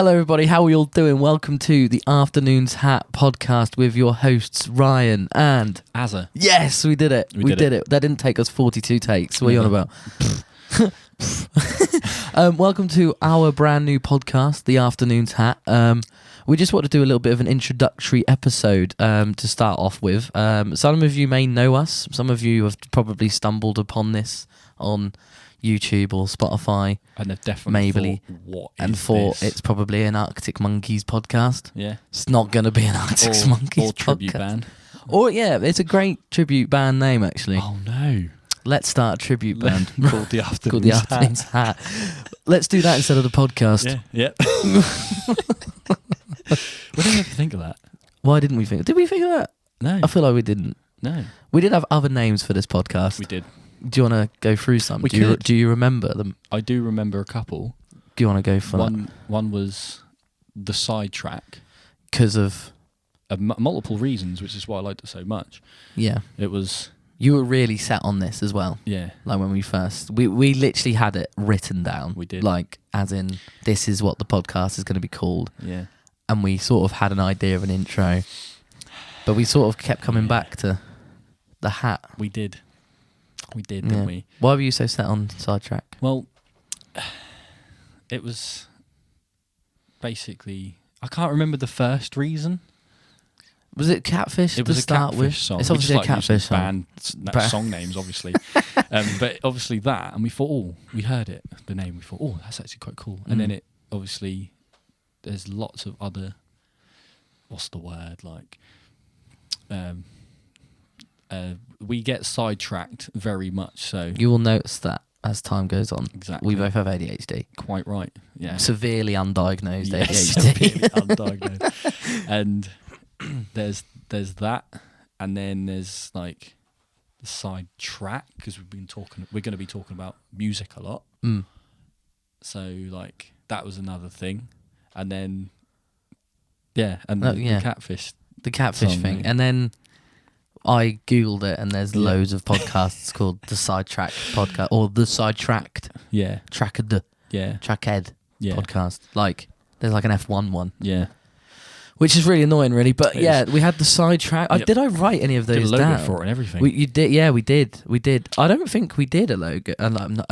Hello everybody, how are we all doing? Welcome to the Afternoon's Hat podcast with your hosts Ryan and Azza. Yes, we did it. We did it. That didn't take us 42 takes. What are you on about? Welcome to our brand new podcast, the Afternoon's Hat. We just want to do a little bit of an introductory episode to start off with. Some of you may know us. Some of you have probably stumbled upon this on YouTube or Spotify, and they've definitely thought it's probably an Arctic Monkeys podcast. Yeah, it's not going to be an Arctic Monkeys or tribute band. Or yeah, it's a great tribute band name actually. Oh no, let's start a tribute band called the Afternoon's Hat. Let's do that instead of the podcast. Yeah. We didn't ever think of that. Why didn't we think? Did we think of that? No, I feel like we didn't. No, we did have other names for this podcast. We did. Do you want to go through some? Do you remember them? I do remember a couple. Do you want to go for one was the sidetrack because of multiple reasons, which is why I liked it so much. Yeah, it was. You were really set on this as well. Yeah, like when we literally had it written down. We did, like as in this is what the podcast is going to be called. Yeah, and we sort of had an idea of an intro, but we sort of kept coming back to the hat. We did. Didn't we? Why were you so set on sidetrack? Well, it was basically, I can't remember the first reason. Was it Catfish? It was a Catfish song. It's obviously a Catfish song. Song names, obviously. But obviously that, and we thought, we heard it, the name, we thought, that's actually quite cool. And then it, obviously, there's lots of other, what's the word, like, we get sidetracked very much, so... You will notice that as time goes on. Exactly. We both have ADHD. Quite right, yeah. Severely undiagnosed ADHD. Severely undiagnosed. And there's that, and then there's, like, the sidetrack, because we're going to be talking about music a lot. Mm. So, like, that was another thing. And then, the Catfish. The Catfish thing. Right? And then... I googled it, and there's loads of podcasts called the Sidetrack podcast or the Sidetracked. Yeah, Tracked. Yeah, Tracked. Yeah, podcast. Like there's like an F1 one. Yeah, which is really annoying, really. But we had the Sidetrack. Yep. Did I write any of those did a logo down? for it and everything? You did. Yeah, we did. We did. I don't think we did a logo. I don't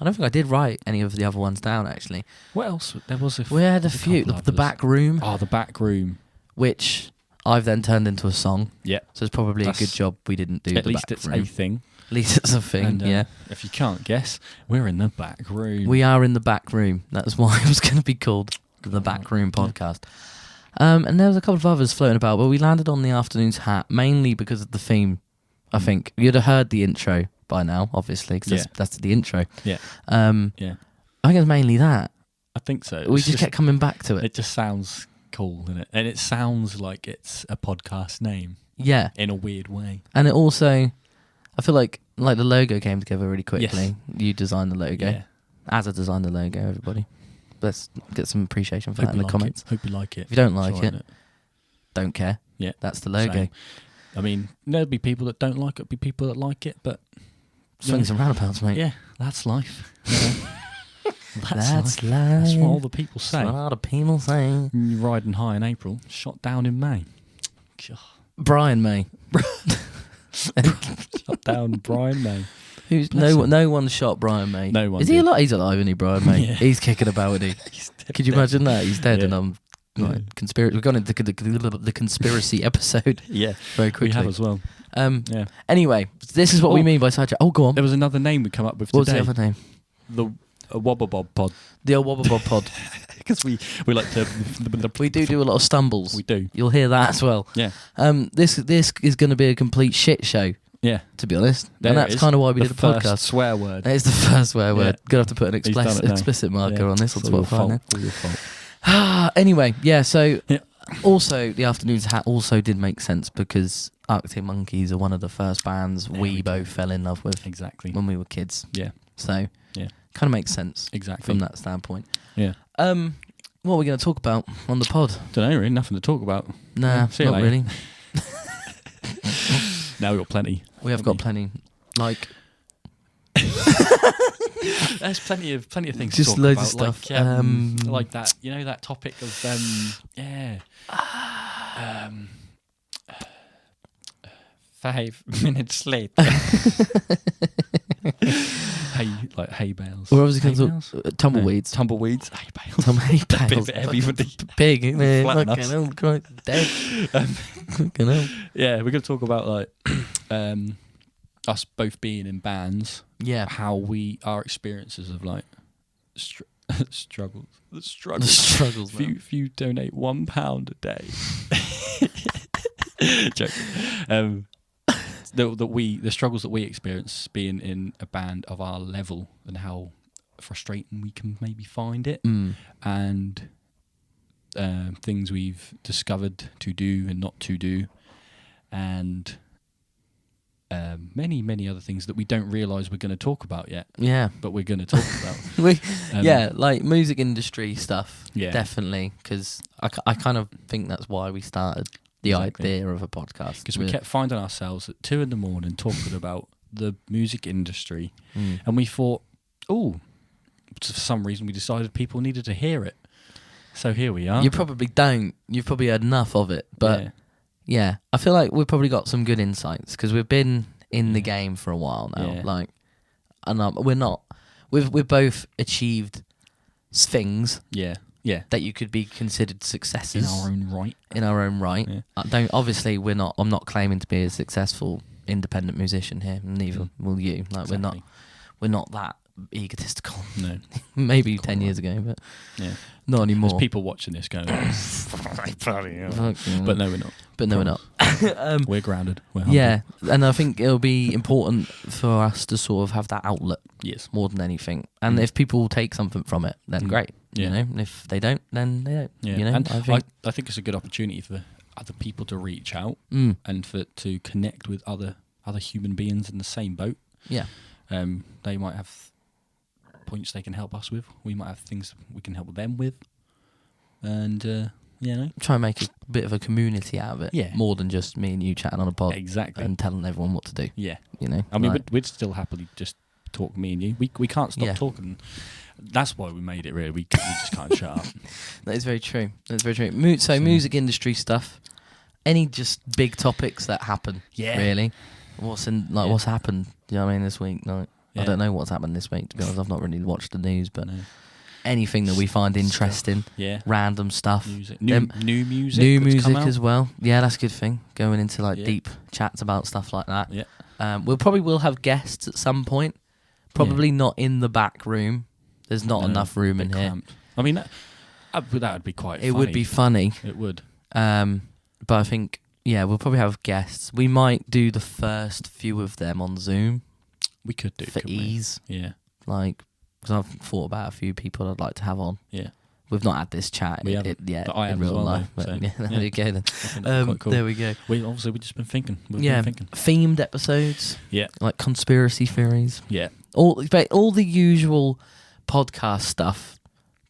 think I did write any of the other ones down actually. What else? There was we had a few. The Back Room. Oh, the Back Room, which I've then turned into a song. Yeah. So it's probably a good job we didn't do at the least back it's room. a thing. At least it's a thing, and, yeah. If you can't guess, we're in the back room. We are in the back room. That's why it was going to be called the Back Room podcast. And there was a couple of others floating about, but we landed on the Afternoon's Hat mainly because of the theme, I think. You'd have heard the intro by now, obviously, because that's the intro. Yeah. I think it's mainly that. I think so. We just kept coming back to it. It just sounds... cool, isn't it? And it sounds like it's a podcast name. Yeah. In a weird way. And it also, I feel like the logo came together really quickly. Yes. You designed the logo. Yeah. Azza designed the logo, everybody. Let's get some appreciation for that in the comments. Hope you like it. If you don't like it, don't care. Yeah. That's the logo. Same. I mean, there'll be people that don't like it, be people that like it, but... Swings and roundabouts, mate. Yeah, that's life. That's life. That's what all the people say. That's what all the people say. You're riding high in April, shot down in May. Brian May. Shot down Brian May. No one shot Brian May. No one. Is he alive? He's alive, isn't he, Brian May? Yeah. He's kicking about, isn't he? Could you imagine that? He's dead, and I'm conspiracy. We've gone into the conspiracy episode. Yeah, very quickly. We have as well. Anyway, this is what we mean by sidetrack. Oh, go on. There was another name we come up with today. What was the other name? The Wobberbob Pod. The old Wobberbob Pod. Because we like to... we do a lot of stumbles. We do. You'll hear that as well. Yeah. This is going to be a complete shit show. Yeah. To be honest. And that's kind of why we did the podcast. Swear word. It's the first swear word. Gonna have to put an explicit marker on this on Spotify. All your fault. Anyway, so also the Afternoon's Hat also did make sense because Arctic Monkeys are one of the first bands we both fell in love with. Exactly. When we were kids. Yeah. So kind of makes sense. Exactly. From that standpoint. Yeah. What are we going to talk about on the pod? Don't know, really. Nothing to talk about. Nah, not really. Now we've got plenty. We have got plenty. Like... There's plenty of things Just to talk loads about. of stuff. Like that, that topic of five minutes later. hay bales. We're obviously Hay going bales? to tumbleweeds. Tumbleweeds. Hay bales. Hay bales. Bit heavy for the Pig, isn't it? flatten Fucking us. hell, Christ, dead. Fucking hell. Yeah, we're going to talk about like us both being in bands. Yeah. How our experiences of like struggles. The The struggles. struggles, man. If you donate £1 a day. Joking. The struggles that we experience being in a band of our level and how frustrating we can maybe find it, and things we've discovered to do and not to do, and many other things that we don't realise we're going to talk about yet. Yeah. But we're going to talk about. Like music industry stuff. Yeah. Definitely. Because I kind of think that's why we started the idea of a podcast. Because we kept finding ourselves at 2 a.m. talking about the music industry, and we thought, for some reason we decided people needed to hear it. So here we are. You probably don't. You've probably heard enough of it. But yeah, I feel like we've probably got some good insights because we've been in the game for a while now. Yeah. Like, and we're not. We've both achieved things. Yeah. That you could be considered successes In our own right. Yeah. Obviously, we're not. I'm not claiming to be a successful independent musician here. Neither will you. Like Exactly. we're not that egotistical. No. Maybe 10 years ago, but Yeah. not anymore. There's people watching this going, but no, we're not. But no, we're not. We're grounded. We're humble. Yeah, and I think it'll be important for us to sort of have that outlet. Yes. More than anything. And if people take something from it, then great. Yeah. You know, and if they don't, then they don't. Yeah. You know, And I I think it's a good opportunity for other people to reach out and to connect with other human beings in the same boat. Yeah. They might have points they can help us with. We might have things we can help them with. And try and make a bit of a community out of it. Yeah. More than just me and you chatting on a pod. Exactly. And telling everyone what to do. Yeah. You know. I mean, we'd still happily just talk, me and you. We can't stop Yeah. talking. That's why we made it, really. We just can't shut up. That is very true. That's very true. Music industry stuff. Any just big topics that happen? Yeah. Really. What's happened? Do you know what I mean this week? Like, Yeah. I don't know what's happened this week. To be honest, I've not really watched the news, but No. anything that we find interesting, Yeah. random stuff, Music. Them- New music. new that's come music out. as well. Yeah, that's a good thing. Going into Yeah. deep chats about stuff like that. Yeah. We'll probably have guests at some point. Probably not in the back room. There's not No, enough room in bit here. cramped. I mean, that would be quite. It would be funny. It would. But I think, we'll probably have guests. We might do the first few of them on Zoom We could do for couldn't ease. We? Yeah. Like, because I've thought about a few people I'd like to have on. Yeah. We've not had this chat We yet But I in have as real well, life. though, But so, yeah, there we go then. I think that'd be quite cool. There we go. We've just been thinking. We've Yeah, been thinking. themed episodes, Yeah. like conspiracy theories, Yeah. all the usual podcast stuff,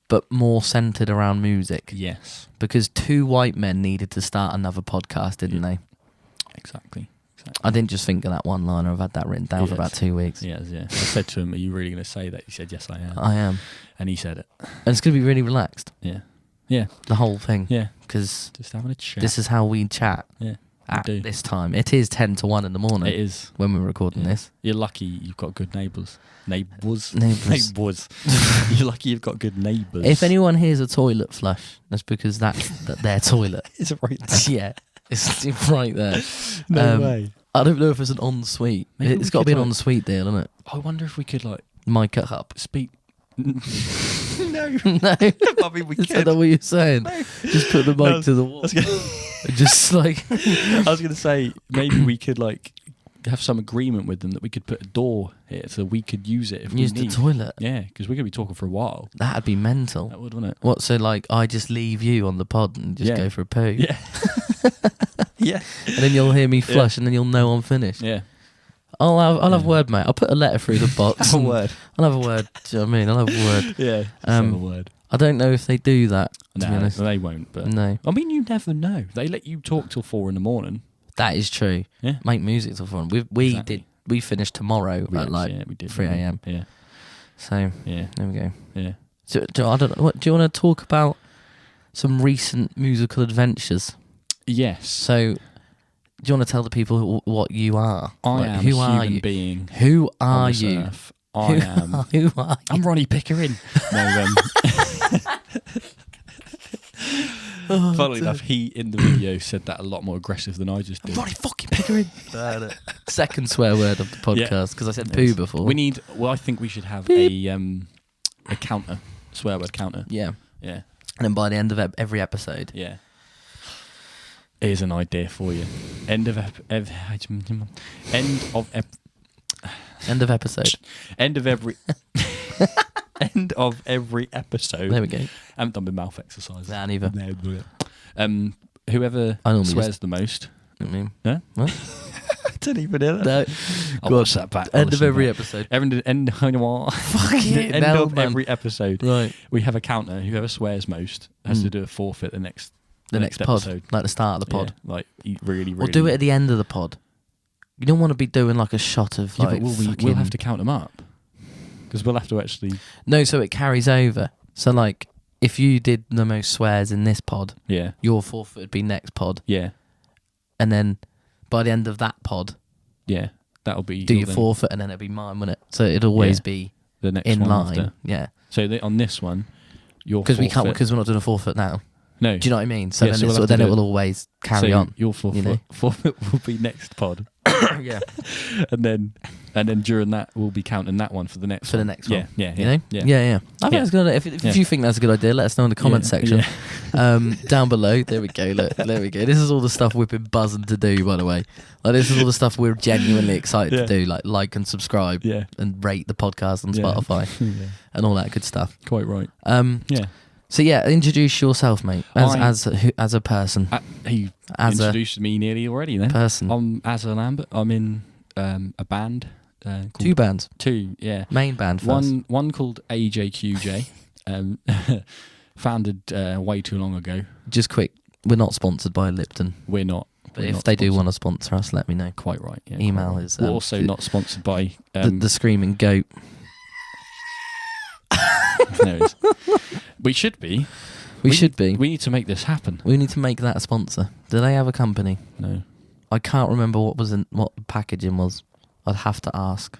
but more centered around music. Yes. Because two white men needed to start another podcast, didn't they? Exactly. I didn't just think of that one liner. I've had that written down for about 2 weeks. Yes, yeah. I said to him, "Are you really going to say that?" He said, "Yes, I am." I am. And he said it. And it's going to be really relaxed, Yeah. Yeah. the whole thing. Yeah. Because Just having a chat. this is how we chat Yeah. at do. this time. It is 10 to 1 in the morning It is. when we're recording this. You're lucky you've got good neighbours. Neighbours. Neighbours. You're lucky you've got good neighbours. If anyone hears a toilet flush, that's because that's their toilet. Is it right there? Yeah, it's right there. No way. I don't know if it's an ensuite. Maybe It's we got to be could, an ensuite deal, isn't it? I wonder if we could Mic it up. speak. No. No, I mean, we is that what you're saying? Just put the mic No, to the wall. Just like I was going to say maybe we could have some agreement with them that we could put a door here so we could use it if use we the need. toilet. Yeah, because we're going to be talking for a while. That'd be mental. That would, wouldn't it? What? So I just leave you on the pod and just Yeah. go for a poo. Yeah. Yeah. And then you'll hear me flush, and then you'll know I'm finished. Yeah. I'll have a word, mate. I'll put a letter through the box. Have a word. I'll have a word. Do you know what I mean? I'll have a word. Yeah. Have a word. I don't know if they do that. To be No, honest, they won't. But no. I mean, you never know. They let you talk till 4 a.m. That is true. Yeah. Make music till fun. We Exactly. finished tomorrow at we did 3 yeah. a.m. Yeah. So Yeah. there we go. Yeah. So, I don't know. Do you want to talk about some recent musical adventures? Yes. So, do you want to tell the people what you are? I am who a are human you? being. Who on are this you? earth. I am. Who are you? I'm Ronnie Pickering. No, funnily enough, he in the video said that a lot more aggressive than I just did. Ronnie fucking Pickering. Second swear word of the podcast because I said poo before. We need. Well, I think we should have a counter, swear word counter. Yeah. Yeah. And then by the end of every episode. Yeah. Here's an idea for you. End of End of episode. End of every end of every episode. There we go. I haven't done my mouth exercise. Nah, neither. Whoever swears the most. I mean, Yeah? What? I didn't even hear that. No. I'll watch that back. End of every episode. End of every episode. Right. We have a counter. Whoever swears most has to do a forfeit the next pod. episode. Like the start of the pod. Yeah, like really. Or do it at the end of the pod. You don't want to be doing like a shot of like. Yeah, but we'll have to count them up because we'll have to actually. No, so it carries over. So like, if you did the most swears in this pod, Yeah. your forfeit would be next pod, Yeah. and then by the end of that pod, Yeah. That'll be. do your forfeit, and then it'd be mine, wouldn't it? So it'd always be the next in one line. after. Yeah, So on this one, your because forfeit. we're not doing a forfeit now. No. Do you know what I mean? So Yeah, then, so we'll have to then do it it. will always carry on. Your forfeit, you know? forfeit will be next pod. Yeah, and then during that we'll be counting that one for the next one. Yeah, yeah, you know, yeah. I think it's good. If you think that's a good idea, let us know in the comment section down below. There we go. Look, there we go. This is all the stuff we've been buzzing to do. By the way, like this is all the stuff we're genuinely excited to do. Like and subscribe, and rate the podcast on Spotify, and all that good stuff. Quite right. Yeah. So introduce yourself, mate, as a person. He introduced me nearly already. Then person. I'm Azza Lambert. I'm in a band. Called 2 bands. 2, yeah. Main band first. One called AJQJ, founded way too long ago. Just quick, we're not sponsored by Lipton. We're not. But if they do want to sponsor us, let me know. Quite right. Yeah, Email right. is. We're also not sponsored by the Screaming Goat. There it is. We should be. We should be. We need to make this happen. We need to make that a sponsor. Do they have a company? No. I can't remember what the packaging was. I'd have to ask.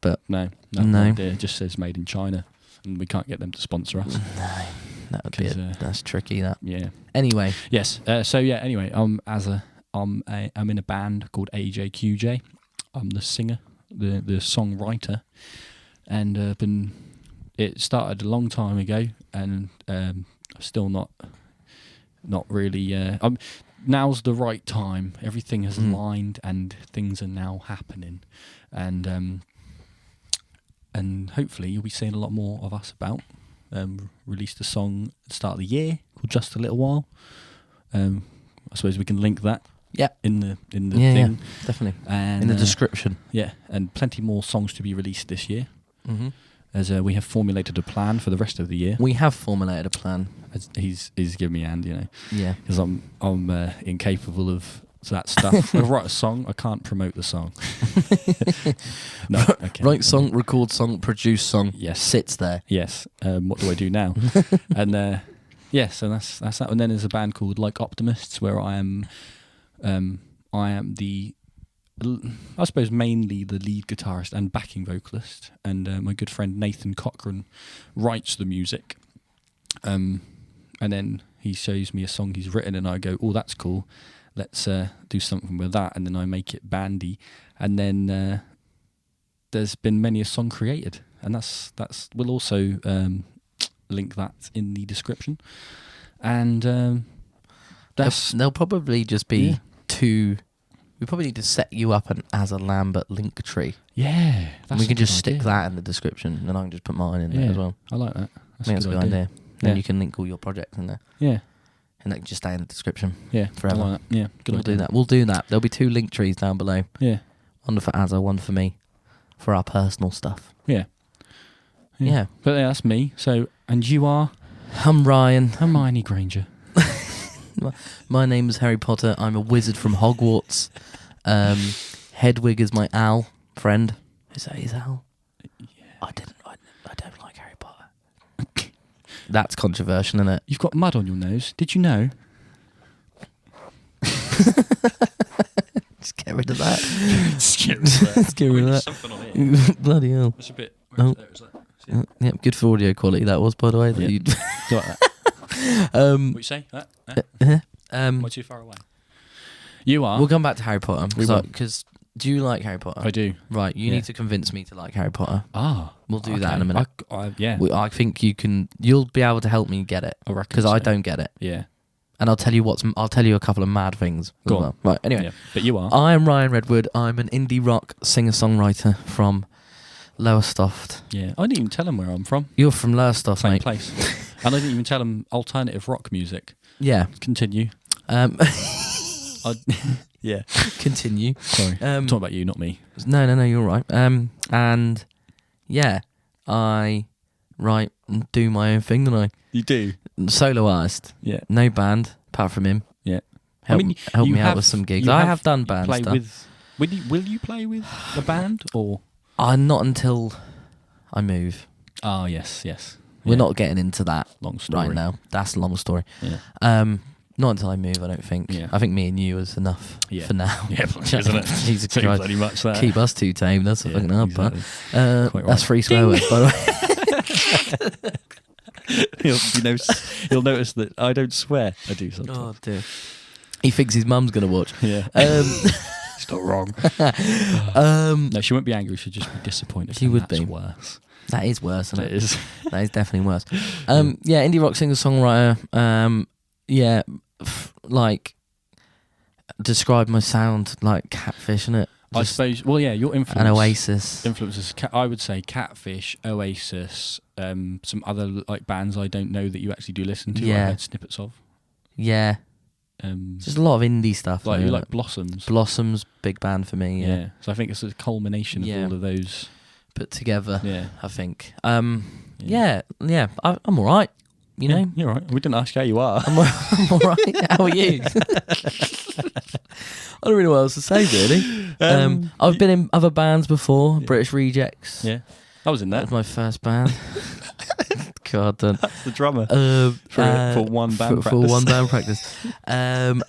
But no. Idea. It just says made in China, and we can't get them to sponsor us. No, that would be that's tricky. That. Yeah. Anyway. Yes. Anyway, I'm in a band called AJQJ. I'm the singer, the songwriter, and it started a long time ago, and still not really. Now's the right time. Everything has aligned, and things are now happening, and hopefully you'll be seeing a lot more of us about. Released a song at the start of the year called "Just a Little While." I suppose we can link that. Yeah. In the thing. Yeah, definitely. And in the description. Yeah, and plenty more songs to be released this year. Mm-hmm. As we have formulated a plan for the rest of the year. We have formulated a plan. As he's giving me a hand, you know. Yeah. Because I'm incapable of that stuff. I write a song, I can't promote the song. No. Okay. Write song, record song, produce song. Yes. Sits there. Yes. What do I do now? And so that's that. And then there's a band called Like Optimists, where I am the, I suppose, mainly the lead guitarist and backing vocalist, and my good friend Nathan Cochran writes the music, and then he shows me a song he's written, and I go, "Oh, that's cool, let's do something with that," and then I make it bandy, and then there's been many a song created, and that's we'll also link that in the description, and there'll probably just be two. We probably need to set you up an Azza Lambert link tree. Yeah, we can just stick that in the description, and I can just put mine in there as well. I like that. I think that's a good idea. Then you can link all your projects in there. Yeah, and that can just stay in the description. Yeah, forever. I like that. Yeah, good We'll idea. do that. We'll do that. There'll be 2 link trees down below. Yeah, one for Azza, one for me, for our personal stuff. Yeah. But that's me. So, and you are? I'm Ryan. Hermione Granger. My name is Harry Potter. I'm a wizard from Hogwarts. Hedwig is my owl friend. Is that his owl? I don't like Harry Potter. That's controversial, isn't it? You've got mud on your nose. Did you know? Just get rid of that. Just get rid of that. Just get rid of that. Something on here. Bloody hell. It's a bit. Oh. There, is that? See? Yep, good for audio quality that was, by the way. Yeah. You Got that. What you say? Am I too far away? You are. We'll come back to Harry Potter. We will. Because do you like Harry Potter? I do. Right, you Yeah. need to convince me to like Harry Potter. Ah. We'll do that in a minute. Yeah. I think you'll be able to help me get it. I reckon Because so. I don't get it. Yeah. And I'll tell you a couple of mad things. Go as on. well. Right, anyway. Yeah. But you are. I'm Ryan Redwood. I'm an indie rock singer-songwriter from Lowestoft. Yeah. I didn't even tell him where I'm from. You're from Lowestoft, Same mate. place. And I didn't even tell him alternative rock music. Yeah. Continue. Yeah. Continue. Sorry. I'm talking about you, not me. No, you're right. And yeah, I write and do my own thing, don't I? You do. Solo artist. Yeah. No band apart from him. Yeah. Help you me out have- with some gigs. you I have done band play stuff. Will you play with a band or? Not until I move. Oh yes. We're Yeah. not getting into that Long story. right now. That's a long story. Yeah. Not until I move, I don't think. Yeah. I think me and you is enough Yeah. for now. Yeah, isn't it? Jesus Too Christ. bloody much that. Keep us too tame. That's a Yeah, fucking hard part. exactly. Quite That's right. 3 swear words, by the way. You'll notice that I don't swear. I do sometimes. Oh dear. He thinks his mum's gonna watch. Yeah. It's not wrong. No, she won't be angry. She'd just be disappointed. She and would that's be. worse. That is worse, isn't That it? is. That is definitely worse. Yeah, indie rock singer songwriter. Yeah, like describe my sound like Catfish, innit? I suppose. Well, yeah, your influence. And Oasis. Influences. I would say Catfish, Oasis, some other like bands I don't know that you actually do listen to. I Yeah. heard snippets of. Yeah, just a lot of indie stuff. Like though, you like Blossoms. Blossoms, big band for me. Yeah, So I think it's a culmination of Yeah. all of those. put together. Yeah. I think. Yeah. I'm all right. You know, You're right. We didn't ask how you are. I'm all right. How are you? I don't really know what else to say, really. I've been in other bands before. British Rejects. Yeah. I was in That that. was my first band. God, done. That's the drummer. For one band for practice. one band practice. And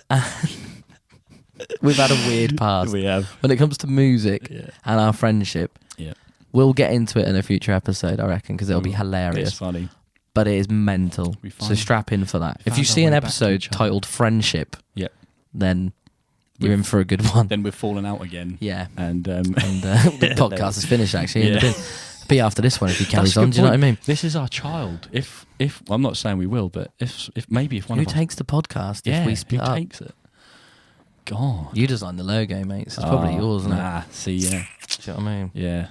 we've had a weird past We have. when it comes to music Yeah. and our friendship. Yeah. We'll get into it in a future episode, I reckon, because it'll be It's hilarious. funny. But it is mental. We So find- strap in for that. If found you our see an way back to episode each other. titled "Friendship," Yep. then you're in for a good one. Then we've fallen out again. Yeah. And And the podcast is finished actually. in the Yeah. bin. Be after this one if he carries That's a on. good Do you know what I point. mean? This is our child. If well, I'm not saying we will, but if one Who of us, takes the podcast yeah, if we split who up? takes it? God. You designed the logo, mate. So it's probably yours, isn't it? Nah, see, yeah. Do you know what I mean? Yeah.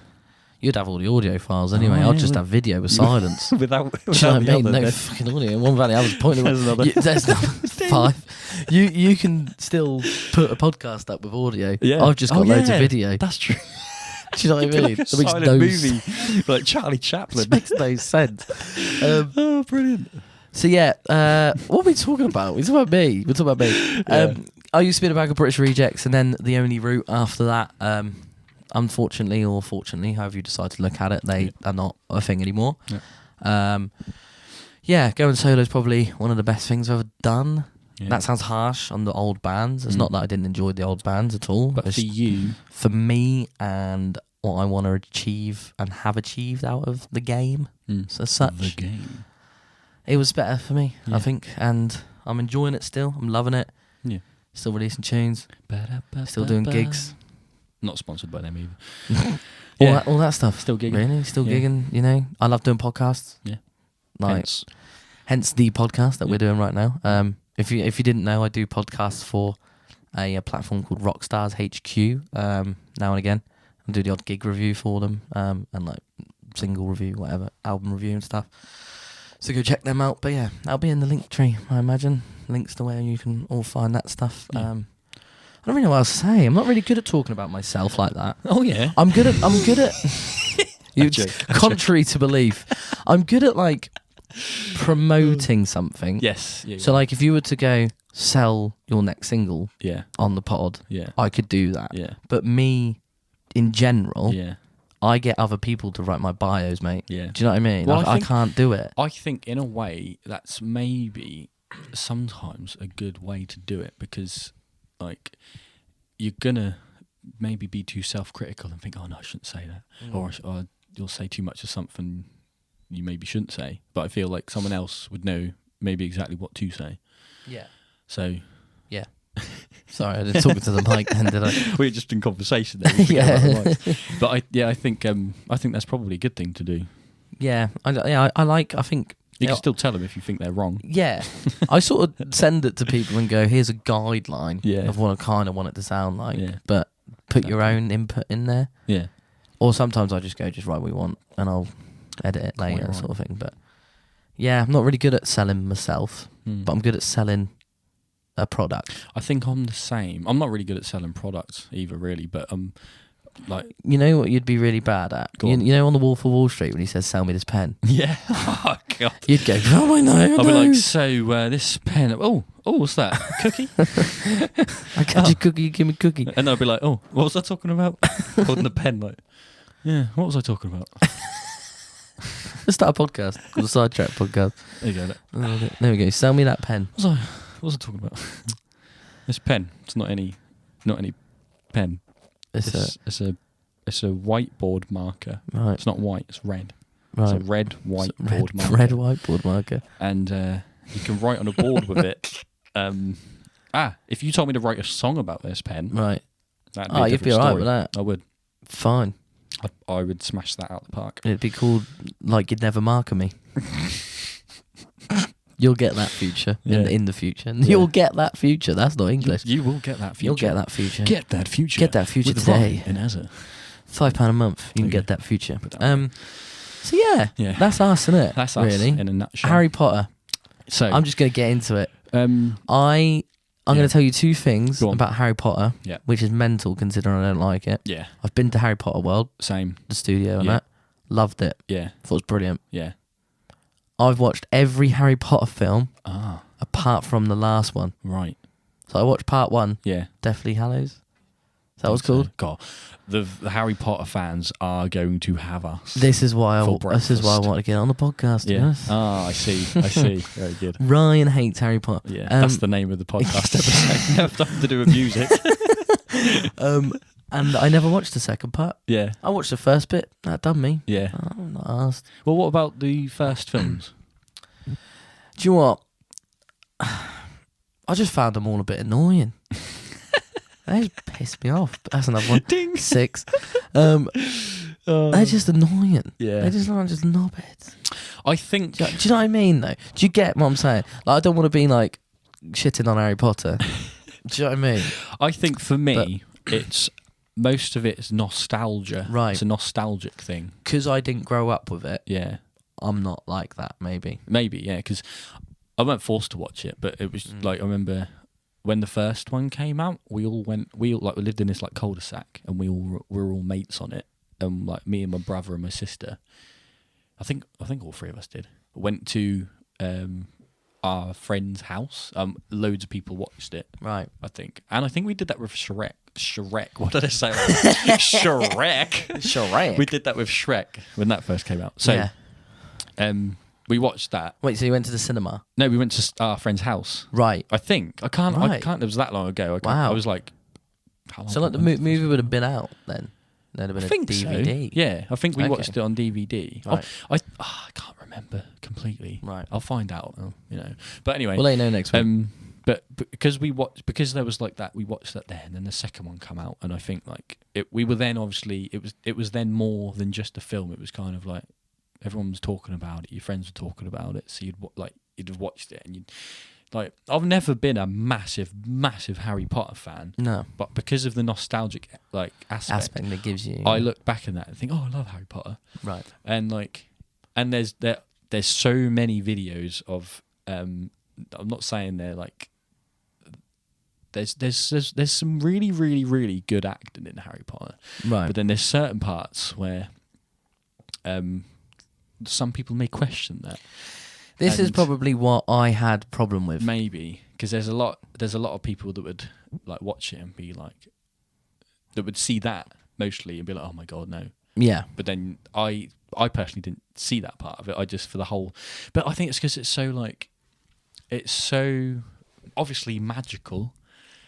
You'd have all the audio files anyway. Oh, I'd yeah, just we- have video with silence. without Do you know what I the mean? other No bit. fucking audio. One valley, I was pointing. There's another. There's another 5. You can still put a podcast up with audio. Yeah. I've just got loads of video. That's true. Do you know what I mean? Like a That makes silent no movie, like Charlie Chaplin. It makes no sense. Oh, brilliant. So yeah, what are we talking about? We're talking about me. We're talking about me. Yeah. I used to be in a bag of British Rejects, and then the only route after that, unfortunately or fortunately, however you decide to look at it, they are not a thing anymore. Yeah. Going solo is probably one of the best things I've ever done. Yeah. That sounds harsh on the old bands. It's not that I didn't enjoy the old bands at all. But It's for you, for me and what I want to achieve and have achieved out of the game as such, the game. it was better for me, Yeah. I think. And I'm enjoying it still. I'm loving it. Yeah. Still releasing tunes. Still doing gigs. Not sponsored by them either. All that stuff. Still gigging. Really? Still Yeah. gigging, you know. I love doing podcasts. Yeah. Like, hence the podcast that we're doing right now. If you didn't know, I do podcasts for a platform called Rockstars HQ now and again. I do the odd gig review for them and like single review, whatever, album review and stuff. So go check them out. But yeah, that'll be in the link tree, I imagine. Links to where you can all find that stuff. Yeah. I don't really know what else to say. I'm not really good at talking about myself like that. Oh yeah. I'm good at you joke. contrary to belief. I'm good at like promoting something. Yes. Yeah, So like if you were to go sell your next single yeah. on the pod, Yeah. I could do that. Yeah. But me in general, Yeah. I get other people to write my bios, mate. Yeah. Do you know what I mean? Well, I can't do it. I think in a way that's maybe sometimes a good way to do it, because like you're gonna maybe be too self-critical and think, oh no, I shouldn't say that, or you'll say too much of something you maybe shouldn't say. But I feel like someone else would know maybe exactly what to say. Yeah. So yeah. Sorry, I didn't talk to the mic then, did I? We were just in conversation there. Yeah. But I think that's probably a good thing to do. Yeah. I think you can still tell them if you think they're wrong. Yeah. I sort of send it to people and go, here's a guideline Yeah. of what I kind of want it to sound like. Yeah. But put your own input in there. Yeah. Or sometimes I just go, just write what you want and I'll edit it later, right. sort of thing. But yeah, I'm not really good at selling myself, but I'm good at selling a product. I think I'm the same. I'm not really good at selling products either, really, but like, you know what you'd be really bad at? You know on the Wolf of Wall Street when he says, sell me this pen? Yeah. Oh, God. You'd go, oh, I know. I'll be like, so this pen, what's that? Cookie? I catch you cookie, you give me cookie. And I'll be like, oh, what was I talking about? Holding the pen, like, yeah, what was I talking about? Let's start a podcast called the Sidetrack Podcast. There you go. There we go. Sell me that pen. What was I talking about? This pen. It's not any pen. It's a whiteboard marker. Right. It's not white. It's red. Right. It's a red whiteboard marker. Red whiteboard marker. And you can write on a board with it. If you told me to write a song about this pen, right? That'd be a you'd be different alright story. with that. I would. Fine. I would smash that out the park. It'd be called like You'd Never Marker Me. You'll get that future in the future. Yeah. You'll get that future. That's not English. You will get that future. You'll get that future. Get that future. Get that future with today. Ryan Azza. £5 a month. You can get that future. So yeah, that's us, isn't it? That's us really in a nutshell. Harry Potter. So I'm just going to get into it. I'm going to tell you two things about Harry Potter, which is mental considering I don't like it. Yeah. I've been to Harry Potter World. Same. The studio and that. Loved it. Yeah. Thought it was brilliant. Yeah. I've watched every Harry Potter film apart from the last one. Right. So I watched part 1. Yeah. Deathly Hallows. Is that what's called? God. The Harry Potter fans are going to have us. This is why I want to get on the podcast. Yeah. Yes. I see. Very good. Ryan hates Harry Potter. Yeah. That's the name of the podcast episode. Nothing to do with music. And I never watched the second part. Yeah. I watched the first bit. That done me. Yeah. I'm not asked. Well, what about the first films? Do you know what? I just found them all a bit annoying. They just pissed me off. But that's another one. Ding. 6. They're just annoying. Yeah. They're just knobheads. I think... Do you know what I mean, though? Do you get what I'm saying? Like, I don't want to be, like, shitting on Harry Potter. Do you know what I mean? I think for me, it's... Most of it is nostalgia. Right. It's a nostalgic thing. Because I didn't grow up with it. Yeah. I'm not like that, maybe. Maybe, yeah, because I weren't forced to watch it, but it was like, I remember when the first one came out, we lived in this like cul-de-sac and we were all mates on it. And like me and my brother and my sister, I think all three of us did, went to our friend's house. Loads of people watched it. Right. I think. And I think we did that with Shrek. What did I say? Shrek. Shrek. We did that with Shrek when that first came out. So we watched that. Wait, so you went to the cinema? No, we went to our friend's house. Right. I think. I can't. It was that long ago. Wow. I was like, how long? So like the movie would have been out then? There'd have been a DVD. So. Yeah, I think we watched it on DVD. Right. I can't remember completely. Right. I'll find out. But anyway, we'll let you know next week. But because there was like that, we watched that then, and then the second one come out, and I think like we were then obviously it was then more than just a film. It was kind of like everyone was talking about it, your friends were talking about it, so you'd have watched it, and you'd like. I've never been a massive Harry Potter fan. No, but because of the nostalgic like aspect that gives you, I look back at that and think, oh, I love Harry Potter. Right, and there's so many videos of I'm not saying they're like. There's some really, really, really good acting in Harry Potter. Right. But then there's certain parts where some people may question that. This is probably what I had problem with. Maybe. Because there's a lot of people that would like watch it and be like, that would see that mostly and be like, oh my God, no. Yeah. But then I personally didn't see that part of it. I just for the whole. But I think it's because it's so obviously magical.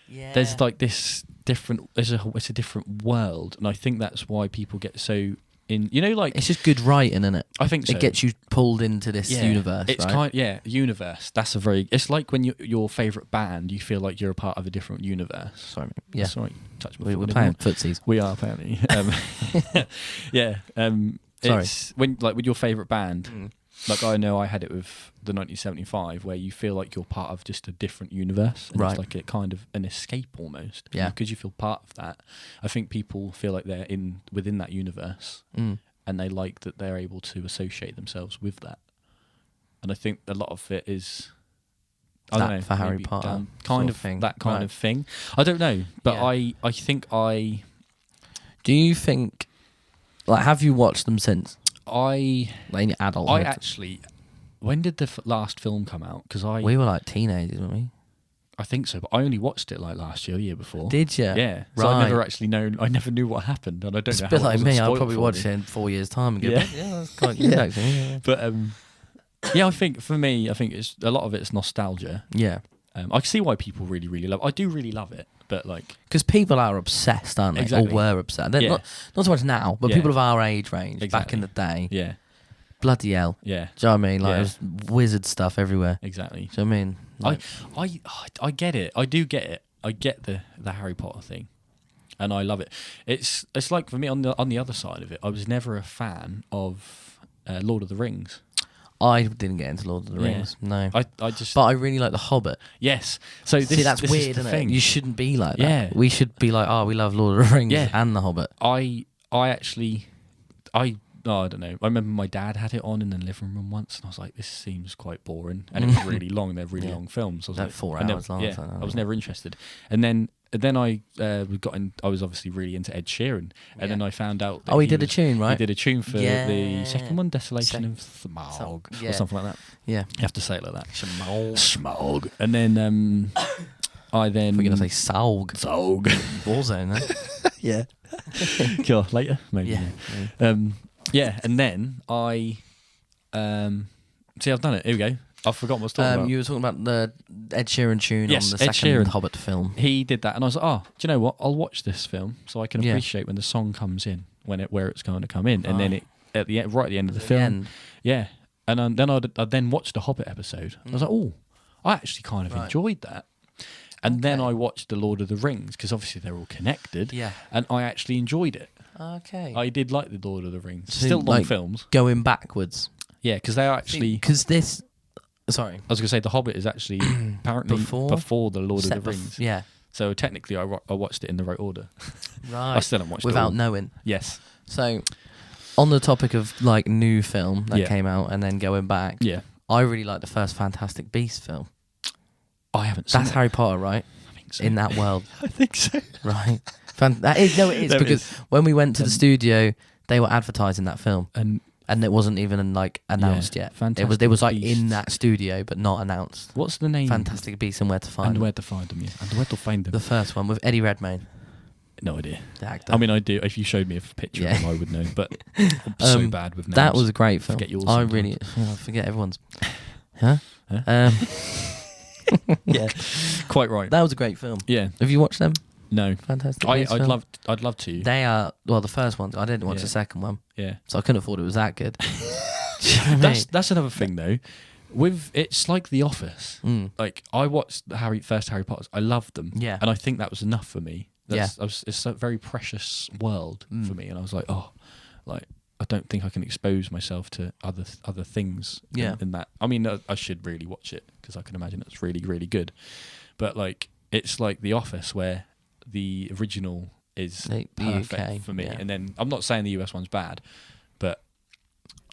Yeah. There's like this different. It's a different world, and I think that's why people get so in. Like it's just good writing, isn't it? I think so. It gets you pulled into this universe. It's right? Universe. That's a very. It's like when your favorite band, you feel like you're a part of a different universe. Sorry, mate. Yeah. Sorry, touch my. We're foot, playing didn't footsies. we are apparently. Yeah. Sorry. It's when like with your favorite band. Like I know I had it with the 1975, where you feel like you're part of just a different universe, and Right. it's like a kind of an escape almost. Yeah. Because you feel part of that. I think people feel like they're within that universe, and they like that they're able to associate themselves with that. And I think a lot of it is. I don't know for Harry maybe Potter kind of thing. that kind Right. of thing. I don't know, but Yeah. I think I Do you think? Like, have you watched them since? Like in your adulthood? I actually. When did the last film come out? Because we were like teenagers, weren't we? I think so, but I only watched it like last year, the year before. Did you? Yeah. So Right. I never actually known. I never knew what happened, and I don't It's know a bit how like it me. wasn't I'll spoiled probably for watch me. it in 4 years' time and go, Yeah. yeah, that's quite good actually. Yeah. But yeah, I think for me, it's a lot of it's nostalgia. Yeah. I can see why people really, really love. I do really love it, but like Because people are obsessed, aren't they? Exactly. Or were obsessed. They're Yeah. not so much now, but Yeah. people of our age range back Exactly. in the day. yeah, Bloody hell. yeah, Do you know what I mean? Like, Yeah. it was wizard stuff everywhere. exactly. Do you know what I mean? Like, I get it. I do get it. I get the Harry Potter thing, and I love it. It's like for me on the other side of it, I was never a fan of Lord of the Rings. I didn't get into Lord of the Yeah. Rings. No. I just But I really like The Hobbit. yes. So this, See, that's this weird, is the isn't thing. it? You shouldn't be like that. Yeah. We should be like, oh, we love Lord of the Rings Yeah. and The Hobbit. I actually I don't know. I remember my dad had it on in the living room once, and I was like, "This seems quite boring." And it was really long. They're really Yeah. long films. I was They're like, 4 I never- hours long, Yeah, so I I was don't never interested. And then I got in. I was obviously really into Ed Sheeran, and then I found out. That Oh, he did a was- tune, right? He did a tune for Yeah. the second one, Desolation of Some- Smog, yeah. or something like that. Yeah. You have to say it like that. Smog. Smog. And then I then We're going to say Saug. Zog. Warzone, eh? Yeah. Cool. Later, maybe. Yeah. Yeah, and then I see I've done it. Here we go. I've forgotten what I was talking about. You were talking about the Ed Sheeran tune Yes, on the Ed second Sheeran. Hobbit film. He did that, and I was like, "Oh, do you know what? I'll watch this film so I can Yeah. appreciate when the song comes in, where it's going to come in." And then Right. it at the end, right at the end of the At the film, end. yeah. And then I then watched the Hobbit episode. I was like, "Oh, I actually kind of Right. enjoyed that." And then Okay. I watched the Lord of the Rings because obviously they're all connected. Yeah. And I actually enjoyed it. Okay. I did like the Lord of the Rings. So, Still long like, films. Going backwards. Yeah, because they are actually. Because this... Sorry. I was going to say the Hobbit is actually apparently before the Lord of the Rings. Yeah. So technically, I watched it in the right order. Right. I still haven't watched it Without all. knowing. Yes. So, on the topic of like new film that Yeah. came out and then going back, Yeah. I really like the first Fantastic Beasts film. I haven't seen That's it. Harry Potter, right? I think so. In that world, I think so. right? It is No, it because is. when we went to the studio, they were advertising that film, And it wasn't even like announced yet. Fantastic It was like Beasts. in that studio, but not announced. what's the name? Fantastic Beasts and Where to Find And Them. where to find them? Yeah. And where to find them? The first one with Eddie Redmayne, No idea. the actor. I mean, I do. If you showed me a picture Yeah. of him, I would know. But I'm so Um, bad with names. that was a great film. Forget yours I sometimes. really I forget everyone's. Huh? Huh? Yeah, quite right. that was a great film. Yeah. Have you watched them? No. Fantastic. I'd Beasts film? love to. They are the first one. I didn't watch Yeah. the second one, Yeah. so I couldn't afford it was that good. Do you know what I mean? That's another thing though. It's like The Office. Mm. Like I watched the first Harry Potters. I loved them. Yeah. And I think that was enough for me. It's a very precious world for me, and I was like, oh, like I don't think I can expose myself to other things. Yeah. In that, I mean, I should really watch it because I can imagine it's really, really good. But like, it's like The Office where the original is The perfect UK, for me, yeah. and then I'm not saying the US one's bad, but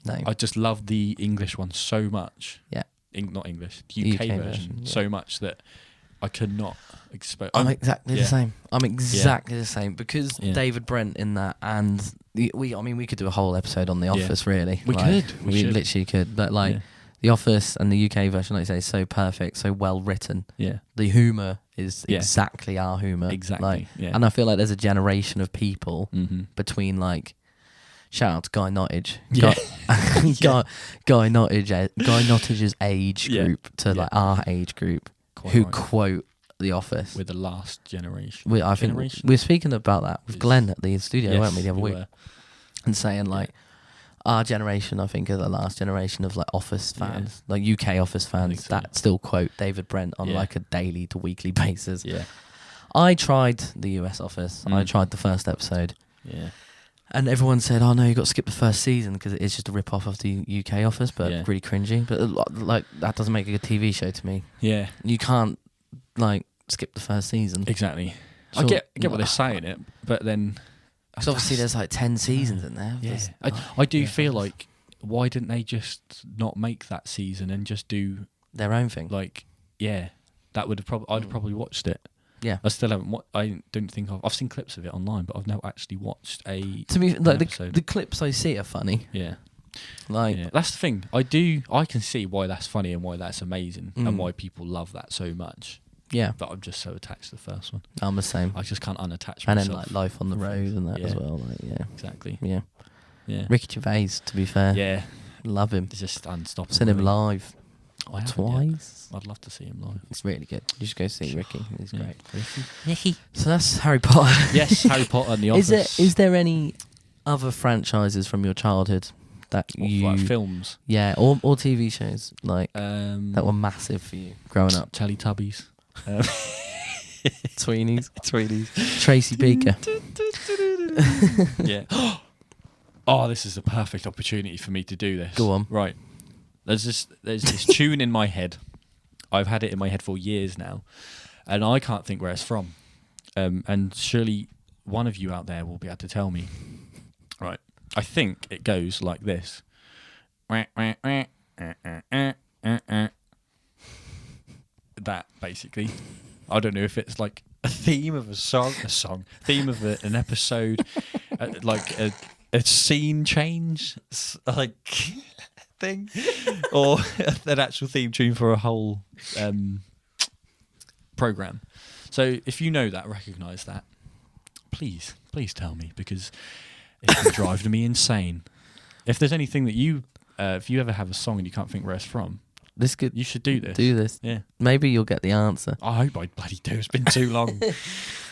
No. I just love the English one so much. Yeah. Not English, UK, version yeah. so much that I could not expose. I'm exactly the yeah. same. I'm exactly the same because Yeah. David Brent in that, and we could do a whole episode on The Yeah. Office. Really, We like, could. We should. literally could. But like Yeah. The Office and the UK version, like you say, is so perfect, so well written. Yeah. The humour is Yeah. exactly our humour. Exactly. Like, yeah. and I feel like there's a generation of people Mm-hmm. between like shout out to Guy Nottage. Yeah. Guy Nottage's age Yeah. group to Yeah. like our age group Quite who right. quote The Office. We're the last generation. I think Generation? we're speaking about that with Is- Glenn at the studio, Yes, weren't we, the other week? were. And saying like our generation, I think, are the last generation of like Office fans, like UK Office fans so. that still quote David Brent on Yeah. like a daily to weekly basis. Yeah. I tried the US Office. I Mm. tried the first episode. Yeah. And everyone said, "Oh no, you got to skip the first season because it is just a rip off of the UK Office, but Yeah. really cringy." But like that doesn't make a good TV show to me. Yeah. You can't like skip the first season. Exactly. I Sure. get what they're saying it, but then Because obviously there's like 10 seasons in there. yeah. There's- I do feel like why didn't they just not make that season and just do their own thing. like that would have probably I'd have probably watched it. Yeah. I still haven't. I don't think I've seen clips of it online, but I've never actually watched a. To me, like episode. the clips I see are funny. Yeah. Like Yeah. That's the thing. I can see why that's funny and why that's amazing Mm. and why people love that so much. yeah, But I'm just so attached to the first one. I'm the same. I just can't unattach And myself. then like Life on the Road and that as Yeah. well. Like Exactly. yeah. Yeah. Ricky Gervais, to be fair, Yeah. love him. It's just unstoppable. Seen him really. live I haven't yet. twice. I'd love to see him live. It's really good. You should go see Ricky. He's Yeah. great. So that's Harry Potter. Yes, Harry Potter and the Office. Is there any other franchises from your childhood that Or, you like films? yeah or TV shows like that were Um, massive for you growing up? Teletubbies. Tweenies, Tweenies. Tracy Beaker. Yeah. Oh, this is a perfect opportunity for me to do this. Go on. Right. There's this tune in my head. I've had it in my head for years now, and I can't think where it's from. And surely one of you out there will be able to tell me. Right. I think it goes like this. That basically. I don't know if it's like a theme of a song, theme of an episode, like a scene change, like thing, or an actual theme tune for a whole program. So if you know that, recognise that, please tell me, because it's driving me insane. If there's anything that if you ever have a song and you can't think where it's from, This could you should do this. do this. Yeah. Maybe you'll get the answer. I hope I bloody do. It's been too long.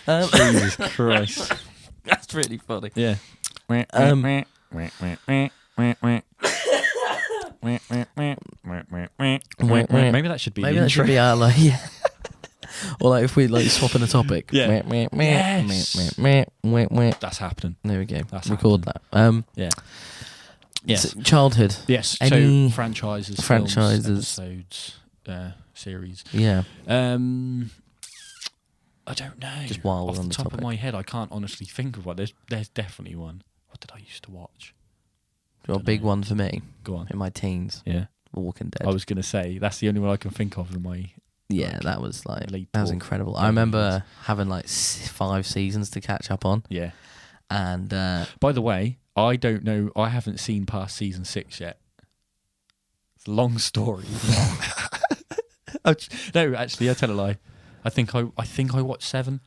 Um, Jesus Christ. That's really funny. Yeah. Maybe Maybe that should be Maybe the that intro. should be our like yeah. Or like if we like swapping a topic. Yeah. Yes. That's happening. There we go. That's Record happening. that. Yeah. Yes. So childhood. Yes. Any so franchises, franchises. films, episodes, series. Yeah. I don't know. Just while we're Off on the the top topic. of my head, I can't honestly think of one. There's definitely one. What did I used to watch? Well, a big one for me Go on. in my teens. Yeah. Walking Dead. I was gonna say that's the only one I can think of in my. yeah, like, that was like late that was talk. incredible. I remember having like 5 seasons to catch up on, Yeah. and By the way, I don't know. I haven't seen past season 6 yet. It's a long story. No, actually, I tell a lie. I think I watched 7.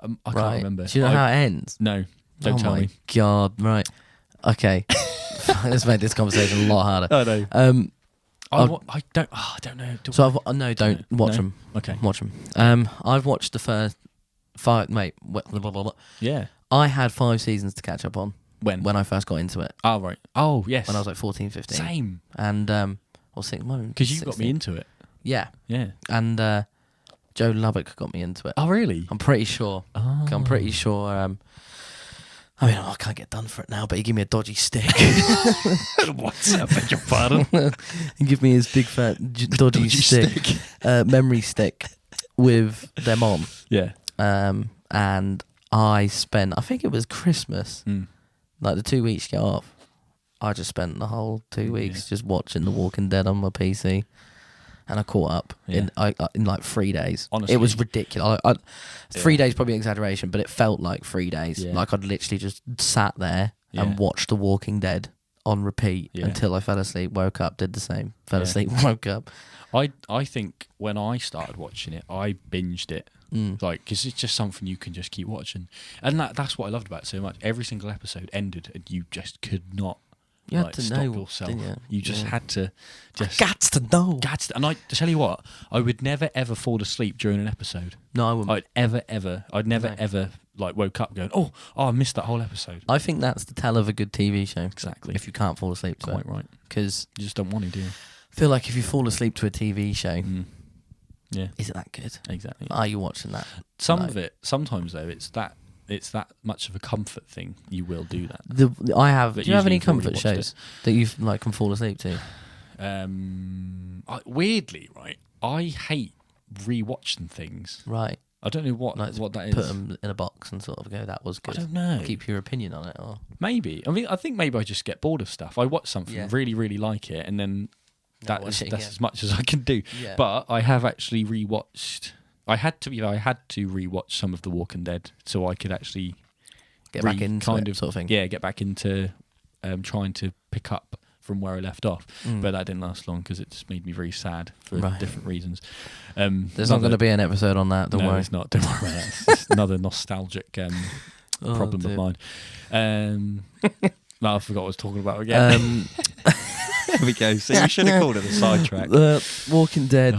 I can't remember. Do you know how it ends? No, don't tell my me. God! Right. Okay. Let's make this conversation a lot harder. Oh no. I don't know. So no, don't watch No? them. Okay. Watch them. I've watched the first 5. Mate, blah, blah, blah, blah. Yeah. I had 5 seasons to catch up on When? I first got into it. Oh right. Oh yes. When I was like 14, 15. Same. And or 6. Because you got me into it. Yeah. Yeah. And Joe Lubbock got me into it. Oh really? I'm pretty sure. Oh. I'm pretty sure. I mean, I can't get done for it now, but he gave me a dodgy stick. What's up? Beg your pardon. He gave me his big fat dodgy stick, memory stick, with them on. Yeah. And I spent, I think it was Christmas, like the 2 weeks you get off. I just spent the whole 2 weeks just watching The Walking Dead on my PC, and I caught up in like 3 days. Honestly. It was ridiculous. 3 days probably an exaggeration, but it felt like 3 days. Yeah. Like I'd literally just sat there Yeah. and watched The Walking Dead on repeat until I fell asleep, woke up, did the same, fell asleep, woke up. I think when I started watching it, I binged it. Like, because it's just something you can just keep watching. And that's what I loved about it so much. Every single episode ended and you just could not stop yourself. You just had to Gats to know. And I tell you what, I would never ever fall asleep during an episode. No, I wouldn't. I'd never ever like woke up going, oh, I missed that whole episode. I think that's the tell of a good TV show. Exactly. If you can't fall asleep to it. Quite right. Because you just don't want to, do you? I feel like if you fall asleep to a TV show, is it that good? Exactly. Are you watching that? Some of it, sometimes though, it's that much of a comfort thing. You will do that. Do you have any comfort watched shows that you can fall asleep to? Weirdly, right, I hate rewatching things. Right. I don't know what that is. Put them in a box and sort of go, that was good. I don't know. Keep your opinion on it, or maybe. I think maybe I just get bored of stuff. I watch something, really, really like it, and then that's as much as I can do. Yeah. But I have actually rewatched. I had to rewatch some of The Walking Dead so I could actually get back into it, sort of thing. Yeah, get back into trying to pick up from where I left off. But that didn't last long because it just made me very sad for different reasons. There's not going to be an episode on that. Don't worry. It's not. Don't worry about that. It's just another nostalgic problem of mine. No, I forgot what I was talking about again. There we go. See, we should have called it a sidetrack. Walking Dead.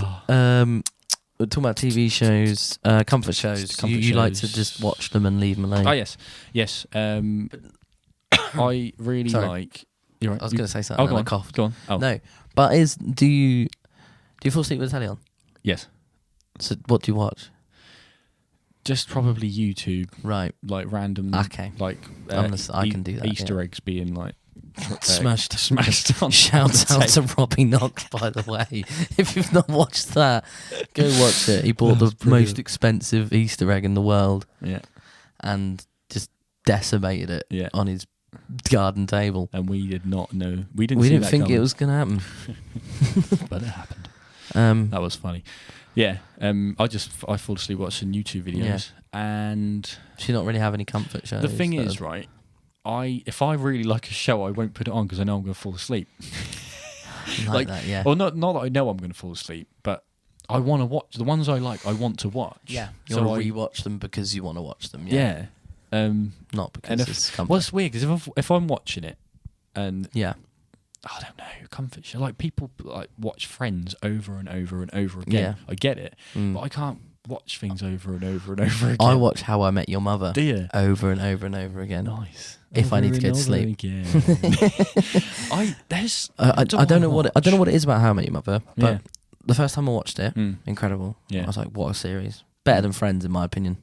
We're talking about TV shows, comfort shows. You like to just watch them and leave them alone. Oh, yes. I really like. You're right. I was going to say something. Go on. I coughed. Go on. Oh. No, but do you fall asleep with the telly on? Yes. So what do you watch? Just probably YouTube. Right. Like random. Okay. Like I can do that. Easter eggs being like. Smashed on. Shout out to Robbie Knox, by the way. If you've not watched that, go watch it. He bought the most expensive Easter egg in the world. Yeah. And just decimated it on his garden table. And we did not know. We didn't think it was going to happen. But it happened. That was funny. Yeah. I fall asleep watching YouTube videos. And do you not really have any comfort shows? The thing is, right, if I really like a show, I won't put it on because I know I'm going to fall asleep. like that, yeah. Well, not that I know I'm going to fall asleep, but I want to watch the ones I like. I want to watch. Yeah, you want to rewatch them because you want to watch them. Yeah, not because it's comfort. Well, it's weird because if I'm watching it, and I don't know, comfort show, like people like watch Friends over and over and over again. Yeah. I get it, but I can't watch things over and over and over again. I watch How I Met Your Mother. Do you? Over and over and over again. Nice. If I need to go to sleep. I don't know what it is about How I Met Your Mother, but the first time I watched it, incredible. Yeah. I was like, what a series. Better than Friends, in my opinion.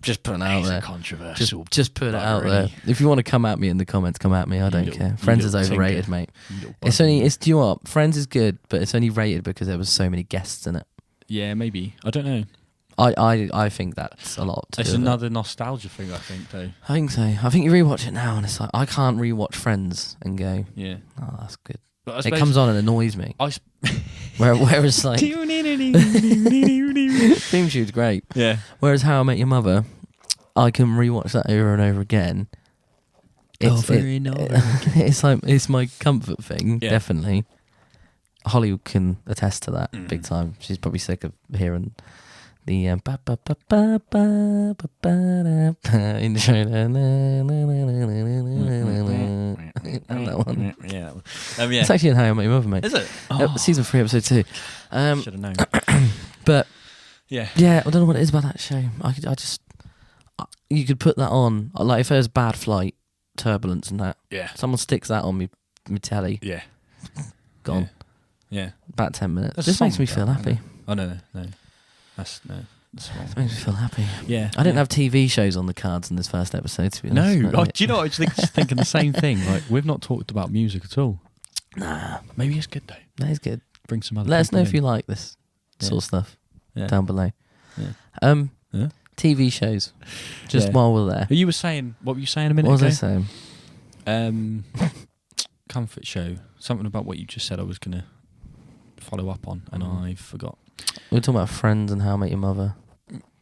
Just put it out there. Controversial. Just put it out there. If you want to come at me in the comments, come at me. I don't care. Friends is overrated, mate. Do you know what? Friends is good, but it's only rated because there was so many guests in it. Yeah, maybe. I don't know. I think that's a lot. It's another nostalgia thing, I think, though. I think so. I think you rewatch it now, and it's like I can't rewatch Friends and go, oh, that's good. But it comes on and annoys me. Whereas like theme tune's great. Yeah. Whereas How I Met Your Mother, I can rewatch that over and over again. It's my comfort thing, definitely. Holly can attest to that big time. She's probably sick of hearing the intro. That one. Yeah. It's actually in How I Met Your Mother, mate. Is it? Season 3, episode 2. Should have known. But yeah, I don't know what it is about that show. You could put that on, like if there's bad flight, turbulence and that. Yeah. Someone sticks that on me telly. Yeah. Gone. Yeah. About 10 minutes. This makes me feel happy. Oh, no. That's wrong. It makes me feel happy. Yeah. I didn't have TV shows on the cards in this first episode, to be honest. No. Do you know what? I was thinking the same thing. Like, we've not talked about music at all. Nah. Maybe it's good, though. That is good. Bring some other Let us know if in. you like this sort of stuff down below. Yeah. TV shows. Just while we're there. What were you saying a minute ago? What was I saying? Comfort show. Something about what you just said I was going to follow up on, and I forgot. We were talking about Friends and How I Met Your Mother.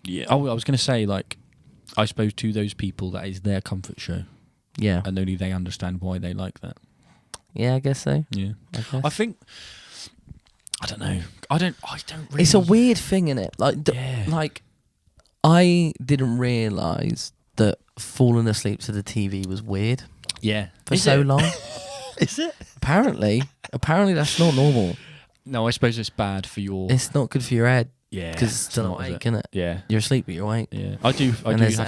Yeah. Oh, I was going to say, like, I suppose to those people that is their comfort show. Yeah. and only they understand why they like that. Yeah, I guess so. Yeah, I guess. I think. I don't know. I don't really. It's a weird thing, isn't it? Like, Yeah. like I didn't realise that falling asleep to the TV was weird Yeah. for so long. Is it? Apparently that's not normal. No, I suppose it's bad for your. It's not good for your head Yeah, because it's still not, is awake, it? isn't it? Yeah. You're asleep, but you're awake. Yeah. I do have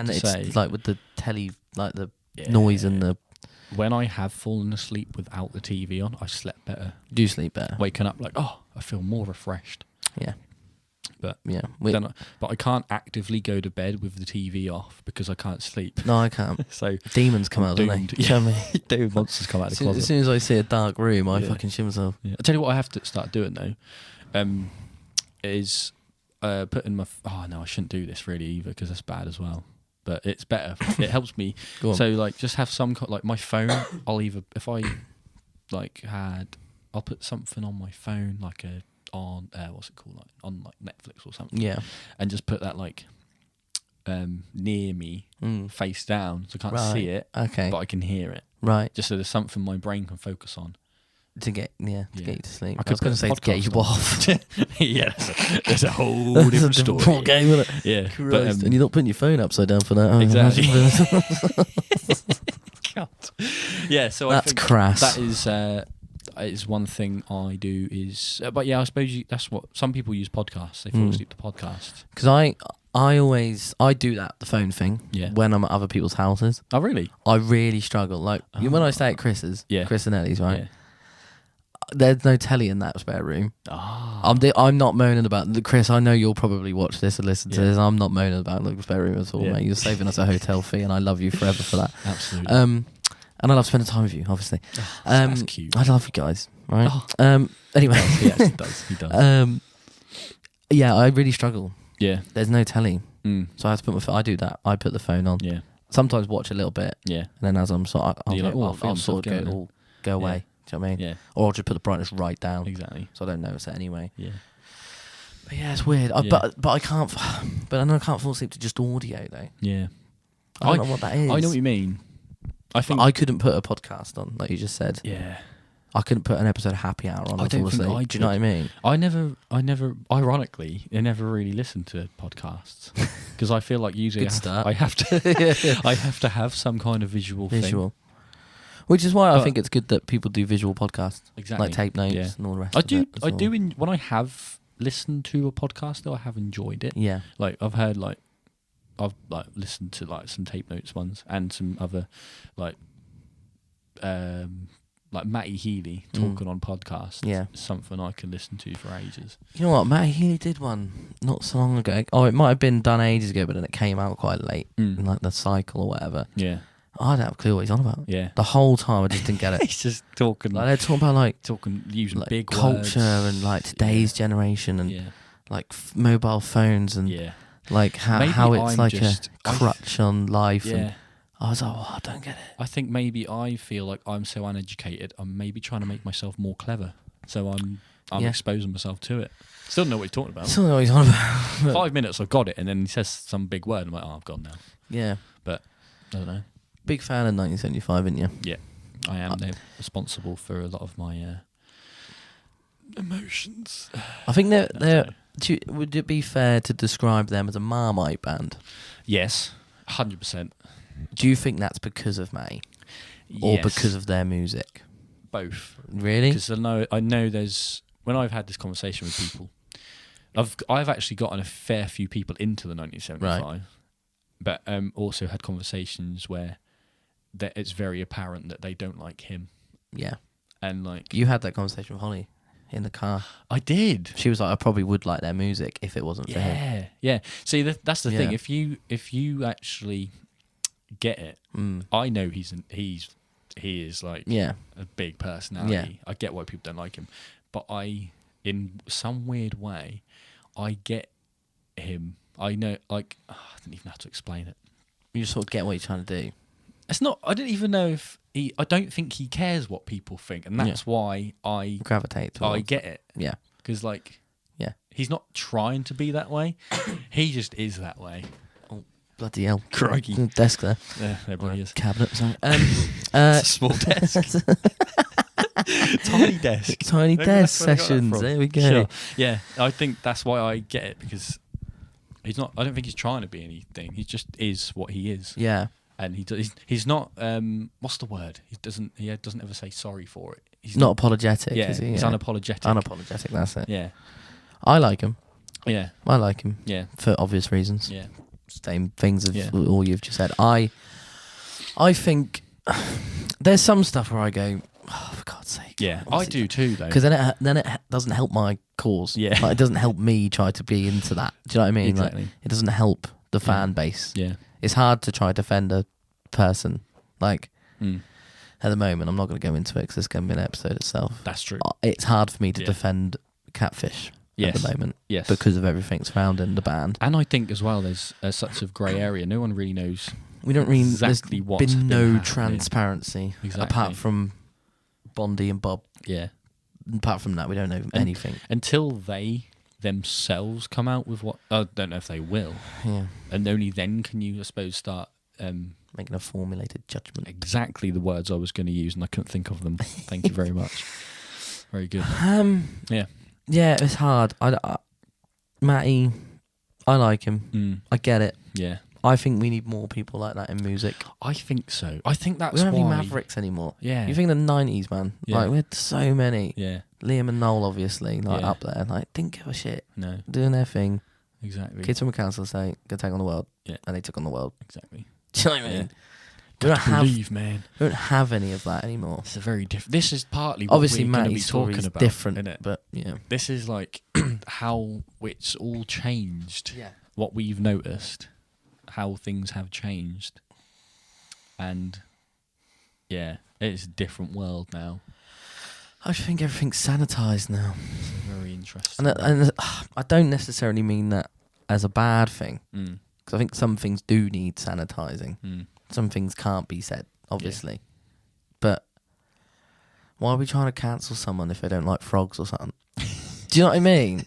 to it's say, like with the telly, like the noise and the. when I have fallen asleep without the TV on, I slept better. Do you sleep better? Waking up like, oh, I feel more refreshed. Yeah. But yeah, but I can't actively go to bed with the TV off because I can't sleep. No, I can't. So demons come out, don't they? Yeah. You know what I mean? Doomed monsters come out of the closet. As soon as I see a dark room, I fucking shit myself. Yeah. I tell you what, I have to start doing though, is putting my. Oh no, I shouldn't do this really either because that's bad as well. But it's better. It helps me. Go on. So like, just have some like my phone. I'll either if I like I'll put something on my phone like on what's it called, like on like Netflix or something. Yeah. And just put that like near me, face down, so I can't see it. Okay. But I can hear it. Right. Just so there's something my brain can focus on. To get you to sleep. I was going to say to get you off. Yeah, there's a whole different story. Full game, isn't it? Yeah, but, and you're not putting your phone upside down for that. Oh, exactly. God. Yeah, so that's I think crass. That is one thing I do is, but yeah, I suppose that's what some people use podcasts. They fall asleep to podcasts. Because I do that, the phone thing, when I'm at other people's houses. Oh, really? I really struggle. Like when I stay at Chris's, Chris and Ellie's, right? Yeah. There's no telly in that spare room. Oh. I'm not moaning about Chris. I know you'll probably watch this and listen to this. I'm not moaning about the spare room at all, mate. You're saving us a hotel fee, and I love you forever for that. Absolutely. And I love spending time with you, obviously. That's cute. I love you guys, right? Anyway, yes, he does. He does. Yeah, I really struggle. Yeah. There's no telly, so I have to put I do that. I put the phone on. Yeah. Sometimes watch a little bit. Yeah. And then as I'm I'll sort of go away. Yeah. Do you know what I mean? Yeah. Or I'll just put the brightness right down. Exactly. So I don't notice it anyway. Yeah. But yeah, it's weird. But I can't. But I know I can't fall asleep to just audio though. Yeah. I don't know what that is. I know what you mean. I think I couldn't put a podcast on, like you just said. Yeah. I couldn't put an episode of Happy Hour on. I don't think I Do you know what I mean? I never. Ironically, I never really listened to podcasts because I feel like usually I have to. I have to have some kind of visual thing. Which is why I think it's good that people do visual podcasts, exactly, like tape notes and all the rest. I do. When I have listened to a podcast, though, I have enjoyed it. Yeah, like I've listened to like some tape notes ones and some other like Matty Healy talking on podcasts. Yeah, something I can listen to for ages. You know what, Matty Healy did one not so long ago. Oh, it might have been done ages ago, but then it came out quite late, in like the cycle or whatever. Yeah. I don't have a clue what he's on about. Yeah. The whole time I just didn't get it. He's just talking. Like they're talking about using like big culture words. and like today's generation and Yeah. like mobile phones and like how it's I'm like a crutch on life. Yeah. And I was like, I don't get it. I think maybe I feel like I'm so uneducated. I'm maybe trying to make myself more clever. So I'm exposing myself to it. Still don't know what he's talking about. Still don't know what he's on about. 5 minutes, I've got it, and then he says some big word. I'm like, I've gone now. Yeah. But I don't know. Big fan of 1975, aren't you? Yeah, I am. They're responsible for a lot of my emotions. I think would it be fair to describe them as a Marmite band? Yes, 100%. Do you think that's because of May? Or because of their music? Both. Really? Because I know there's, when I've had this conversation with people, I've actually gotten a fair few people into the 1975, right. But also had conversations where that it's very apparent that they don't like him. Yeah. And like you had that conversation with Holly in the car. I did. She was like, I probably would like their music if it wasn't for him. Yeah. See, that's the thing. If you actually get it, I know he is like a big personality. Yeah. I get why people don't like him, but in some weird way, I get him. I know, like I don't even have to explain it. You just sort of get what you're trying to do. It's not. I don't even know if I don't think he cares what people think, and that's why I gravitate towards. I get it. Yeah, because he's not trying to be that way. He just is that way. Oh. Bloody hell. Crikey. Desk there. Yeah, there probably is. Cabinet, sorry. It's a small desk. Tiny desk. Tiny Maybe desk that's where I got that sessions. from. There we go. Sure. Yeah, I think that's why I get it, because he's not. I don't think he's trying to be anything. He just is what he is. Yeah. And he's not. What's the word? He doesn't ever say sorry for it. He's Not apologetic, Yeah, is he? he's Yeah. unapologetic. Unapologetic, that's it. Yeah, I like him. yeah, I like him yeah, for obvious reasons. yeah. Same things of Yeah. all you've just said. I think there's some stuff where I go, oh, for God's sake. Yeah, I do too, though. Because then it doesn't help my cause. Yeah. Like, it doesn't help me try to be into that. Do you know what I mean? Exactly. Like, it doesn't help the fan base. Yeah. It's hard to try to defend a person. Like, Mm. at the moment, I'm not going to go into it because it's going to be an episode itself. That's true. It's hard for me to Yeah. defend Catfish at Yes. the moment. Yes. Because of everything surrounding the band. And I think as well, there's such a grey area. No one really knows. We don't really. Exactly There's what's been been no happening. transparency Exactly. apart from Bondy and Bob. Yeah. Apart from that, we don't know anything. Until they themselves come out with what. I don't know if they will. Yeah, And only then can you, I suppose, start. making a formulated judgment. Exactly the words I was going to use, and I couldn't think of them. Thank you very much. Very good. Yeah. Yeah, it's hard. Matty, I like him. Mm. I get it. Yeah. I think we need more people like that in music. I think so. I think that's We don't have why. any Mavericks anymore. Yeah. You think the 90s, man? Yeah. Like, we had so many. Yeah. Liam and Noel, obviously, like Yeah. up there. Like, didn't give a shit. No. Doing their thing. Exactly. Kids from a council say, go take on the world. Yeah. And they took on the world. Exactly. Do you know what I mean? Yeah. We don't Got to have, believe, man. we don't have any of that anymore. It's a very different. This is partly what Obviously, we're going to be Matty's talking story is about, different, isn't it? but yeah. This is like how it's all changed. Yeah. What we've noticed, how things have changed, and yeah, it's a different world now. I think everything's sanitised now. It's very interesting. And I don't necessarily mean that as a bad thing. Mm. Because I think some things do need sanitising. Mm. Some things can't be said, obviously. But why are we trying to cancel someone if they don't like frogs or something? Do you know what I mean?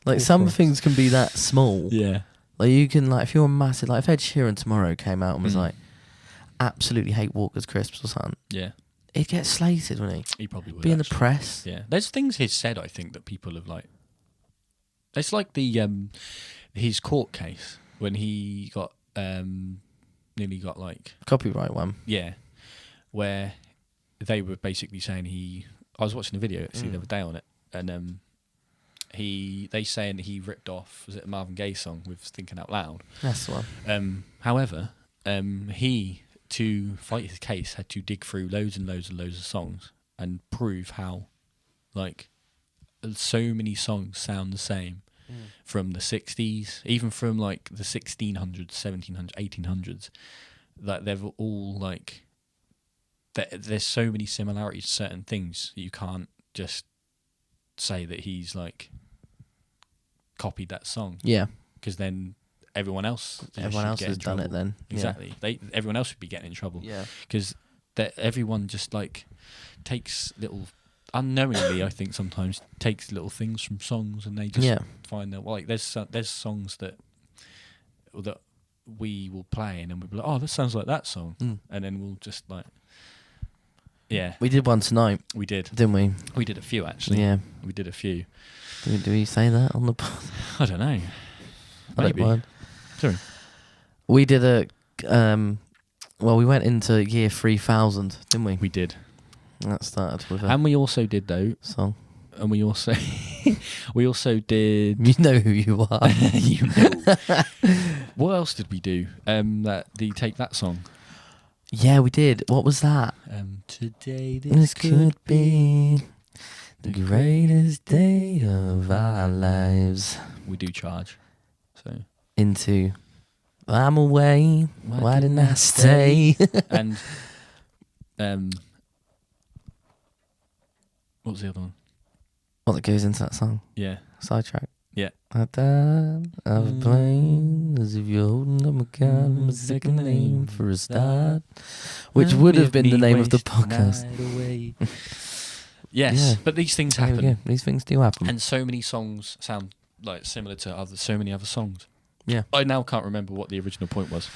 Like, Or some frogs. things can be that small. Yeah. Like, you can, like, if you're a massive... Like, if Ed Sheeran tomorrow came out and was Mm. like, absolutely hate Walker's Crisps or something, Yeah. he'd get slated, wouldn't he? He probably would Be in the actually. press. Yeah. There's things he's said, I think, that people have like. It's like the his court case when he got nearly got like Copyright one. yeah, where they were basically saying I was watching a video actually the other day on it, and they saying he ripped off, was it a Marvin Gaye song with Thinking Out Loud? That's the one. However, he, to fight his case, had to dig through loads and loads and loads of songs and prove how, like, so many songs sound the same from the 60s, even from, like, the 1600s, 1700s, 1800s. Like, they've all, like... There's so many similarities to certain things that you can't just say that he's, like, copied that song. Yeah. Because then everyone else Has done it then. Exactly. Everyone else would be getting in trouble. Yeah. Because everyone just like takes little unknowingly, I think sometimes takes little things from songs and they just find that like there's songs that we will play and then we'll be like, oh, this sounds like that song, and then we'll just like We did one tonight, we did we did a few actually. Yeah. We did a few. Do we say that on the pod? I don't know. I don't Maybe. mind. Sorry. We did we went into year 3000, didn't we? We did. That started with a And we also did though, song. and we also did. You know who you are. You know. What else did we do? Did you take that song? Yeah, we did. What was that? Today This could be the greatest day of our lives. We do charge. So Into I'm away. Why didn't I stay? and what was the other one? What that goes into that song? Yeah. Sidetrack. Yeah. I died of a plane as if you're holding up a gun. I'm a second name for a start, which would have been the name of the podcast. Yes, Yeah. but these things There we happen, go. These things do happen. and so many songs sound like similar to so many other songs. Yeah. I now can't remember what the original point was.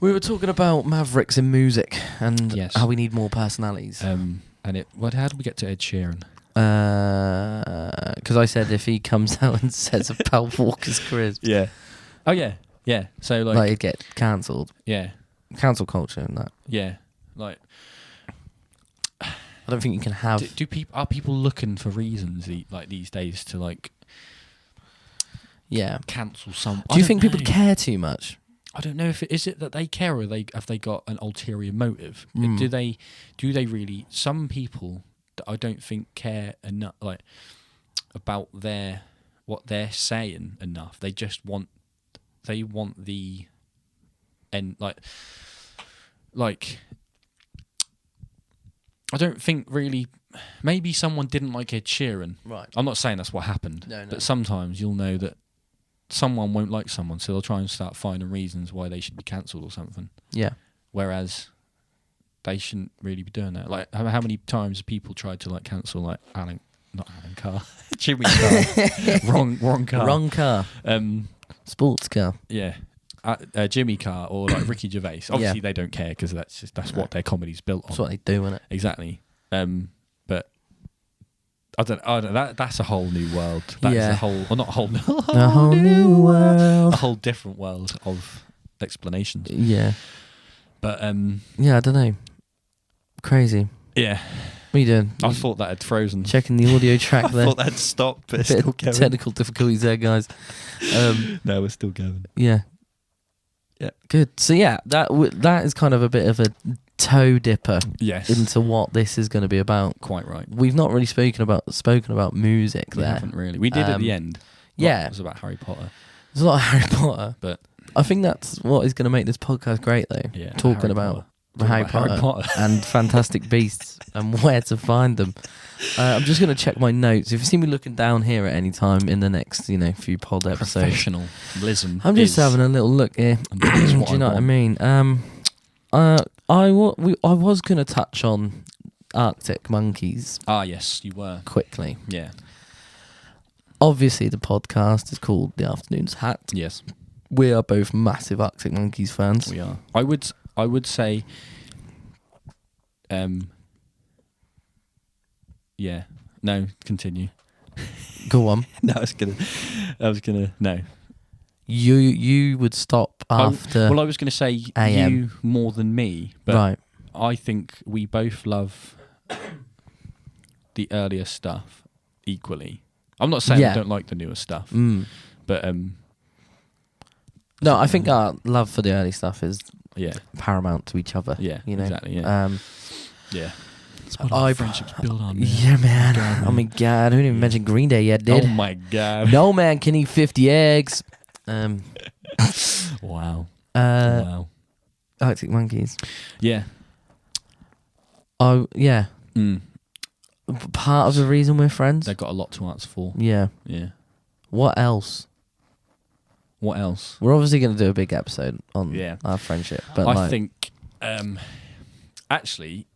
We were talking about mavericks in music and Yes. how we need more personalities. And how did we get to Ed Sheeran? Because I said if he comes out and says about Walker's crisps, Yeah. Oh yeah. Yeah. So like he'd get cancelled. yeah. Cancel culture and that. Yeah. Like I don't think you can have. are people looking for reasons these days to like Yeah. cancel some? Do you think people care too much? I don't know if is it that they care or have they got an ulterior motive? Do they really? Some people that I don't think care enough like about what they're saying enough. They just want the end like I don't think really. Maybe someone didn't like Ed Sheeran. Right. I'm not saying that's what happened. No. But sometimes you'll know that someone won't like someone, so they'll try and start finding reasons why they should be cancelled or something. Yeah. Whereas they shouldn't really be doing that. Like, how many times have people tried to like cancel like Alan Carr, Jimmy Carr, wrong car, Wrong car. Sports car. Yeah, Jimmy Carr or like Ricky Gervais. Obviously, they don't care because that's what their comedy's built on. That's what they do, isn't it? Exactly. But I don't. That's a whole new world. That's a whole, or not a whole, A whole new world. a whole different world of explanations. Yeah. But Yeah, I don't know. Crazy. yeah, What are you doing? I thought that had frozen. Checking the audio track there. I thought that'd stop, but it's Bit still of going. technical difficulties there, guys. No, we're still going. Yeah. Yeah. Good. So yeah, that is kind of a bit of a toe dipper Yes, into what this is going to be about. quite right. We've not really spoken about music We there. haven't really. We did at the end. Yeah. It was about Harry Potter. There's a lot of Harry Potter, But I think that's what is going to make this podcast great, though. yeah, Talking about Harry Potter and Fantastic Beasts and where to find them. I'm just going to check my notes. If you see me looking down here at any time in the next, few pod episodes, Professionalism. I'm just having a little look here. And that's Do what you know what I want. mean? I was going to touch on Arctic Monkeys Ah, yes, you were. quickly. Yeah. Obviously, the podcast is called The Afternoon's Hat. Yes, We are both massive Arctic Monkeys fans. we are. I would say. Yeah. No. Continue. Go on. No, I was gonna. No. You would stop after. Well, I was gonna say AM. you more than me, but Right. I think we both love the earlier stuff equally. I'm not saying Yeah. I don't like the newer stuff, but No, I think our love for the early stuff is yeah, paramount to each other. yeah, You know? exactly, yeah, Yeah. That's what our friendship's built on. Man. Yeah, man. God, Oh my god, I didn't even mention Green Day yet, did? Oh my god! No man can eat 50 eggs. Wow, Uh, wow, Arctic Monkeys. yeah. Oh yeah. Mm. Part of the reason we're friends. They've got a lot to answer for. Yeah. Yeah. What else? What else? We're obviously going to do a big episode on Yeah. our friendship, but I think, actually,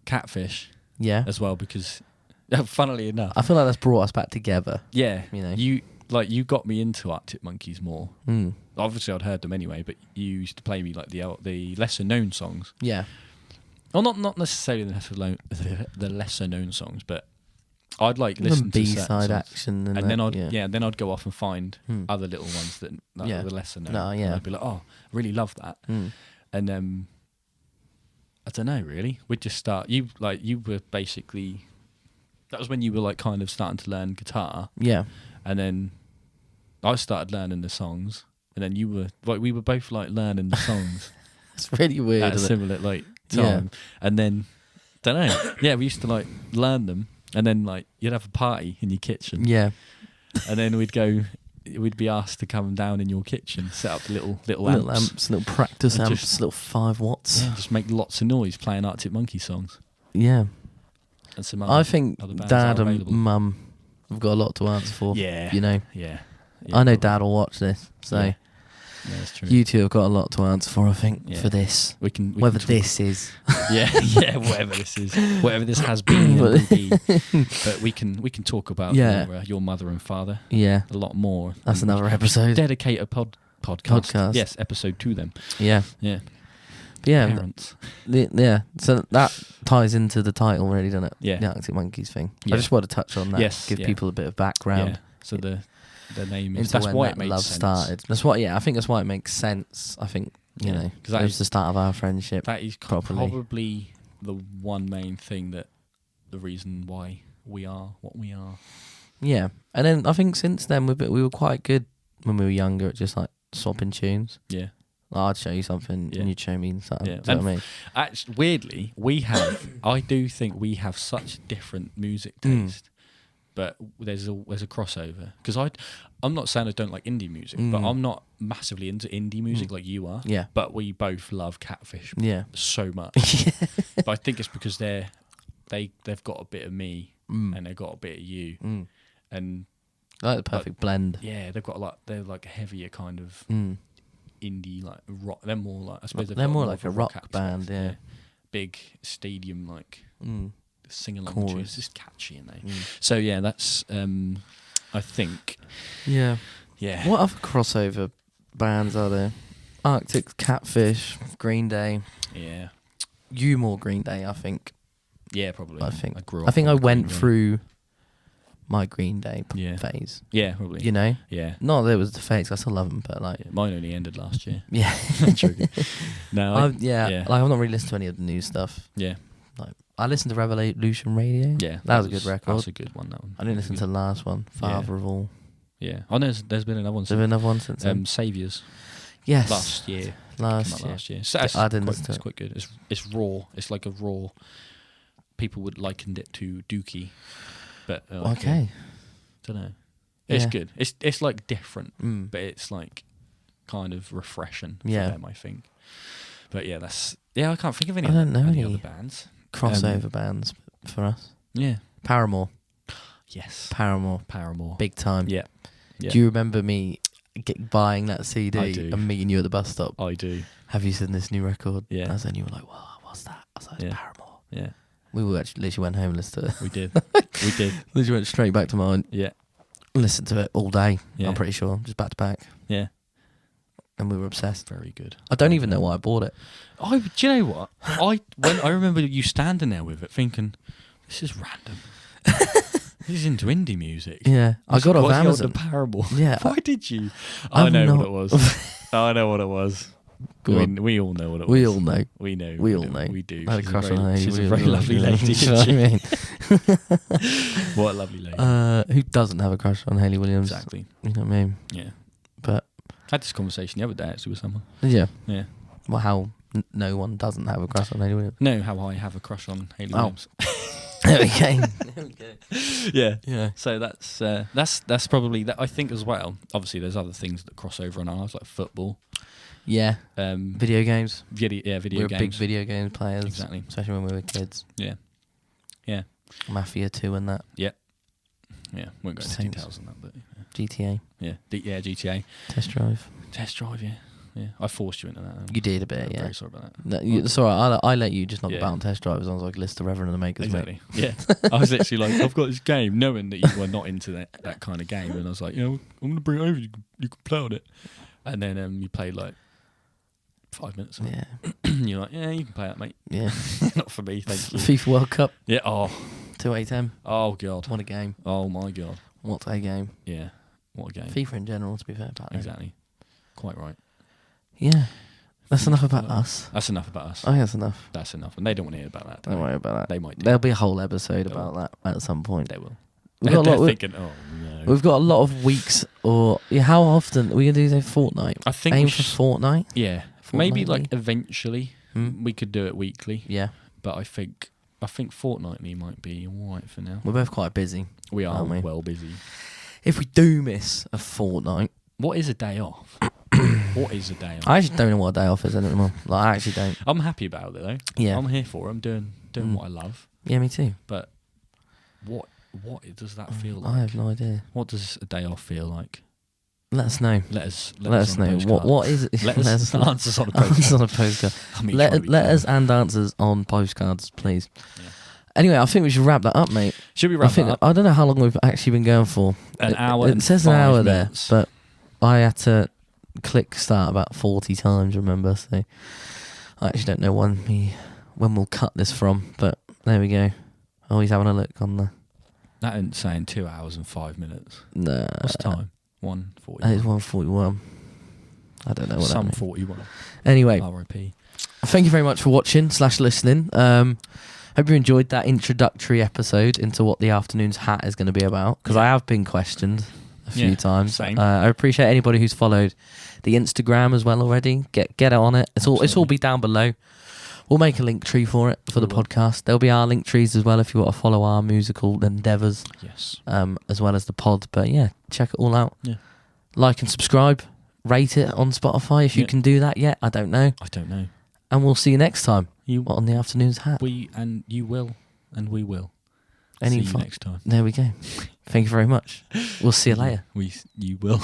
Catfish yeah. as well because, funnily enough, I feel like that's brought us back together. yeah, You know. you got me into Arctic Monkeys more. Obviously, I'd heard them anyway, but you used to play me like the lesser known songs. Yeah. Well, not necessarily the lesser known songs, but I'd like listen to certain B-side songs. action And then I'd go off and find Hmm. other little ones that Yeah. were the lesser known. No, yeah. And I'd be like, oh, I really love that. And I don't know, really. We'd just start. You were basically. That was when you were like kind of starting to learn guitar, Yeah. and then I started learning the songs, and then you were like we were both like learning the songs It's really weird. at a Isn't it? similar like time, and then don't know. Yeah, we used to like learn them, and then like you'd have a party in your kitchen, Yeah. and then we'd be asked to come down in your kitchen, set up little Little amps, amps, little practice And amps, just- little 5 watts. yeah, just make lots of noise playing Arctic Monkey songs. Yeah. And some I think other bands Dad are and available. Mum have got a lot to answer for. Yeah. You know. Yeah. I know probably. Dad will watch this, so Yeah. Yeah, that's true. You two have got a lot to answer for, I think, for this. We can Whether talk- this is. whatever this is, whatever this has been, and will be. But we can talk about your mother and father Yeah. a lot more. That's another episode. Dedicate a podcast. Yes, episode to them. Yeah. Yeah. Yeah. Parents. So that ties into the title, really, doesn't it? Yeah. The Arctic Monkeys thing. Yeah. I just want to touch on that. Yes, Give yeah. people a bit of background. Yeah. So the name is. Into That's when why that it made love sense. started. That's why. Yeah, I think that's why it makes sense. I think you know, because it was the start of our friendship. that is properly. probably the one main thing that the reason why we are what we are. Yeah, and then I think since then we were quite good when we were younger at just like swapping tunes. Yeah. Like, I'd show you something and you'd show me something. Yeah. Do you know what I mean? Actually, weirdly, we have. I do think we have such different music taste, but there's a crossover. Because I'm not saying I don't like indie music, but I'm not massively into indie music like you are. Yeah. But we both love Catfish. Yeah. So much. But I think it's because they've got a bit of me and they've got a bit of you, and Like the perfect blend. yeah, they're like a heavier kind of indie like rock. They're more like I suppose They're more like of a rock aspect, band, yeah. Big stadium like sing along Chorus. tunes. It's catchy, and so yeah, that's I think Yeah. yeah. What other crossover bands are there? Arctic, Catfish, Green Day. Yeah, You more Green Day, I think. yeah, probably. I think. grew I up think on I went Green Day. through my Green Day Yeah. phase. Yeah, probably. You know, Yeah. not that it was the phase. I still love them, but like, Yeah, mine only ended last year. yeah, Joking. No, Like I've not really listened to any of the new stuff. yeah, Like I listened to Revolution Radio. yeah. that was a good record. That was a good one. That one. I didn't listen to the last one, Father of All. Yeah. Oh, there's been another one. There's been another one since then. Saviours. Yes, Last year. last Came out year. last year. So that's I didn't quite, listen to it's it. quite good. It's raw. It's like a raw. People would likened it to Dookie, but like Okay. don't know. It's Yeah. good. It's like different, Mm. but it's like kind of refreshing for Yeah. them, I think. But yeah, I can't think of any. I don't know any any other bands. Crossover bands for us. Yeah. Paramore. Yes. Paramore. Big time. Yeah. Yeah. Do you remember me buying that CD I do. and meeting you at the bus stop? I do. Have you seen this new record? Yeah. And then you were like, "Well, what's that?" I was like, "It's Yeah. Paramore." Yeah. We were actually literally went home and listened to it. We did. We did. Literally went straight back to mine. Yeah. Listened to it all day. Yeah. I'm pretty sure, just back to back, Yeah. and we were obsessed. Very good. I don't even know why I bought it. Do you know what? I remember you standing there with it, thinking, "This is random. He's into indie music." Yeah, I got it off Amazon. The Parable. Yeah, Why did you? I've I know not- what it was. I know what it was. Go on. We all know what it was. We all know. We know. We all know. We do. I had a She's crush very, on her. She's a We very all lovely know. lady. You know what I mean? What a lovely lady. Who doesn't have a crush on Hayley Williams? Exactly. You know what I mean? Yeah. But I had this conversation the other day actually with someone. yeah, Yeah. well, how no one doesn't have a crush on Hayley Williams? Know how I have a crush on Hayley Oh. Williams. There we go. Yeah. Yeah. So that's probably that. I think as well. Obviously, there's other things that cross over on ours, like football, Yeah. Video games. video We're games. big video game players. Exactly. Especially when we were kids. Yeah. Yeah. Mafia 2 and that. Yeah. Won't go into Saints. details on that, but GTA. yeah. GTA. Test Drive. Test drive. Yeah. Yeah. I forced you into that. You did a bit, I'm yeah. very sorry about that. No, it's alright. I let you just knock Yeah. about on Test Drive as long as I could list the Reverend and the Makers. Exactly. Yeah. I was literally like, I've got this game, knowing that you were not into that kind of game, and I was like, I'm going to bring it over. You can play on it. And then you played like 5 minutes. Of Yeah. it. You're like, yeah, you can play that, mate. Yeah. Not for me, thank you. FIFA World Cup. Yeah. Oh 2-8-10. God. What a game. Oh my God. What a game. Yeah. What a game. FIFA in general, to be fair. Back then. Exactly. Quite right. Yeah. That's enough about us. That's enough about us. I think that's enough. That's enough. And they don't want to hear about that. do Don't they? worry about that. They might do. There'll be a whole episode They about will. that at some point. They will. We've got, a They're lot, thinking, oh no. we've got a lot of weeks, or how often are we gonna do a fortnight? I think Aim we for should, fortnight. yeah. Maybe Fortnightly? like eventually Hmm? we could do it weekly. Yeah, But I think fortnightly might be alright for now. we're both quite busy. We are Aren't we? well busy. If we do miss a fortnight, What is a day off? What is a day off? I actually don't know what a day off is anymore. Like, I actually don't. I'm happy about it though. Yeah, I'm here for it. I'm doing what I love. yeah, me too. But what does that feel I like? have no idea. What does a day off feel like? Let us know. Let us Let on a us know. postcard. What is it? Let us answers on a postcard. Answers on a postcard. I mean, trying to be Let clever. us and answers on postcards, please. Yeah. Anyway, I think we should wrap that up, mate. Should we wrap that up? I don't know how long we've actually been going for. An hour. It says 5 an hour minutes. there, but I had to click start about 40 times. Remember, so I actually don't know when we'll cut this from. But there we go. Always having a look on the. That ain't saying 2 hours and 5 minutes. No. What's the time? 1:40. It's 1:41. I don't know what that Some means. 41. Anyway, R.I.P. thank you very much for watching / listening. Hope you enjoyed that introductory episode into what the afternoon's hat is going to be about, because I have been questioned a few times. Same. I appreciate anybody who's followed the Instagram as well already. Get it on it. It's all be down below. We'll make a link tree for it for the podcast. There'll be our link trees as well if you want to follow our musical endeavours. Yes. As well as the pod. But yeah, check it all out. Yeah. Like and subscribe. Rate it on Spotify if you can do that yet. I don't know. I don't know. And we'll see you next time. You on the afternoon's hat. you will, and we will. See you next time. There we go. Thank you very much. We'll see you later. You will.